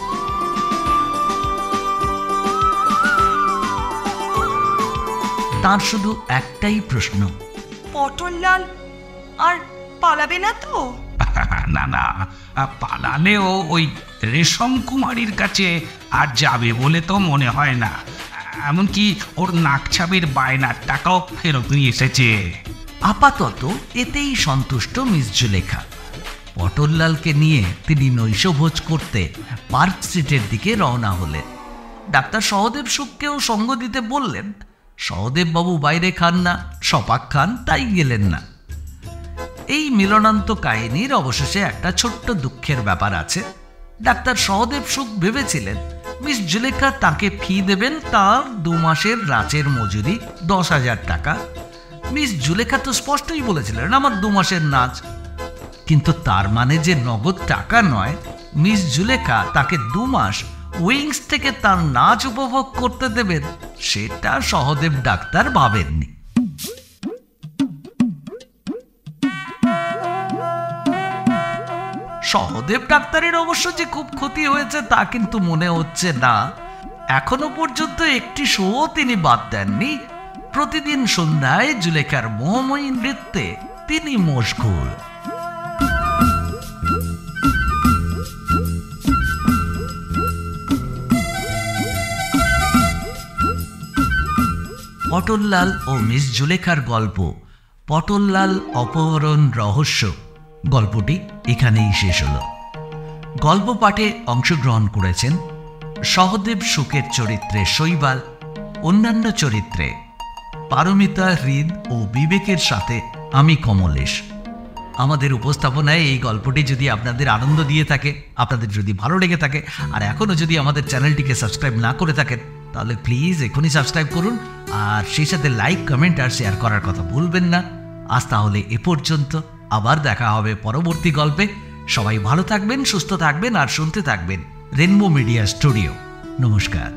তার শুধু একটাই প্রশ্ন, পটললাল আর পালাবে না তো? না না, পালালেও ওই রেশম কুমারীর কাছে আর যাবে বলে তো মনে হয় না। এমনকি ওর নাকছাবির বায়নার টাকাও ফেরত নিয়ে এসেছে। আপাতত এতেই সন্তুষ্ট মিস জুলেখা। পটললালকে নিয়ে তিনি নৈশভোজ করতে পার্ক স্ট্রিটের দিকে রওনা হলেন। ডাক্তার সহদেব সুখকেও সঙ্গ দিতে বললেন। সহদেব বাবু বাইরে খান না, সপাক খান, তাই গেলেন না। এই মিলনান্ত কাহিনীর অবশেষে একটা ছোট্ট দুঃখের ব্যাপার আছে। ডাক্তার সহদেব সুখ ভেবেছিলেন মিস জুলেখা তাকে ফি দেবেন তার 2 মাসের রাঁচের মজুরি 10,000 টাকা। মিস জুলেখা তো স্পষ্টই বলেছিলেন আমার 2 মাসের নাচ, কিন্তু তার মানে যে নগদ টাকা নয়, মিস জুলেখা তাকে 2 মাস উইংস থেকে তার নাচ উপভোগ করতে দেবেন, সেটা সহদেব ডাক্তার ভাবেননি। সহদেব ডাক্তারের অবশ্য যে খুব ক্ষতি হয়েছে তা কিন্তু মনে হচ্ছে না। এখনো পর্যন্ত একটি শো তিনি বাদ দেননি। প্রতিদিন সন্ধ্যায় জুলেখার মোহময়ী নৃত্যে তিনি মশগুল। পটললাল ও মিস জুলেখার গল্প পটললাল অপহরণ রহস্য গল্পটি এখানেই শেষ হলো। গল্প পাঠে অংশগ্রহণ করেছেন সহদেব সুখের চরিত্রে শৈবাল, অন্যান্য চরিত্রে পারমিতা, হৃদ ও বিবেকের সাথে আমি কমলেশ। আমাদের উপস্থাপনায় এই গল্পটি যদি আপনাদের আনন্দ দিয়ে থাকে, আপনাদের যদি ভালো লেগে থাকে, আর এখনও যদি আমাদের চ্যানেলটিকে সাবস্ক্রাইব না করে থাকেন, তাহলে প্লিজ এখনই সাবস্ক্রাইব করুন, আর সেই সাথে লাইক, কমেন্ট আর শেয়ার করার কথা ভুলবেন না। আজ তাহলে এ পর্যন্ত, আবার দেখা হবে পরবর্তী গল্পে। সবাই ভালো থাকবেন, সুস্থ থাকবেন আর শুনতে থাকবেন রেনবো মিডিয়া স্টুডিও। নমস্কার।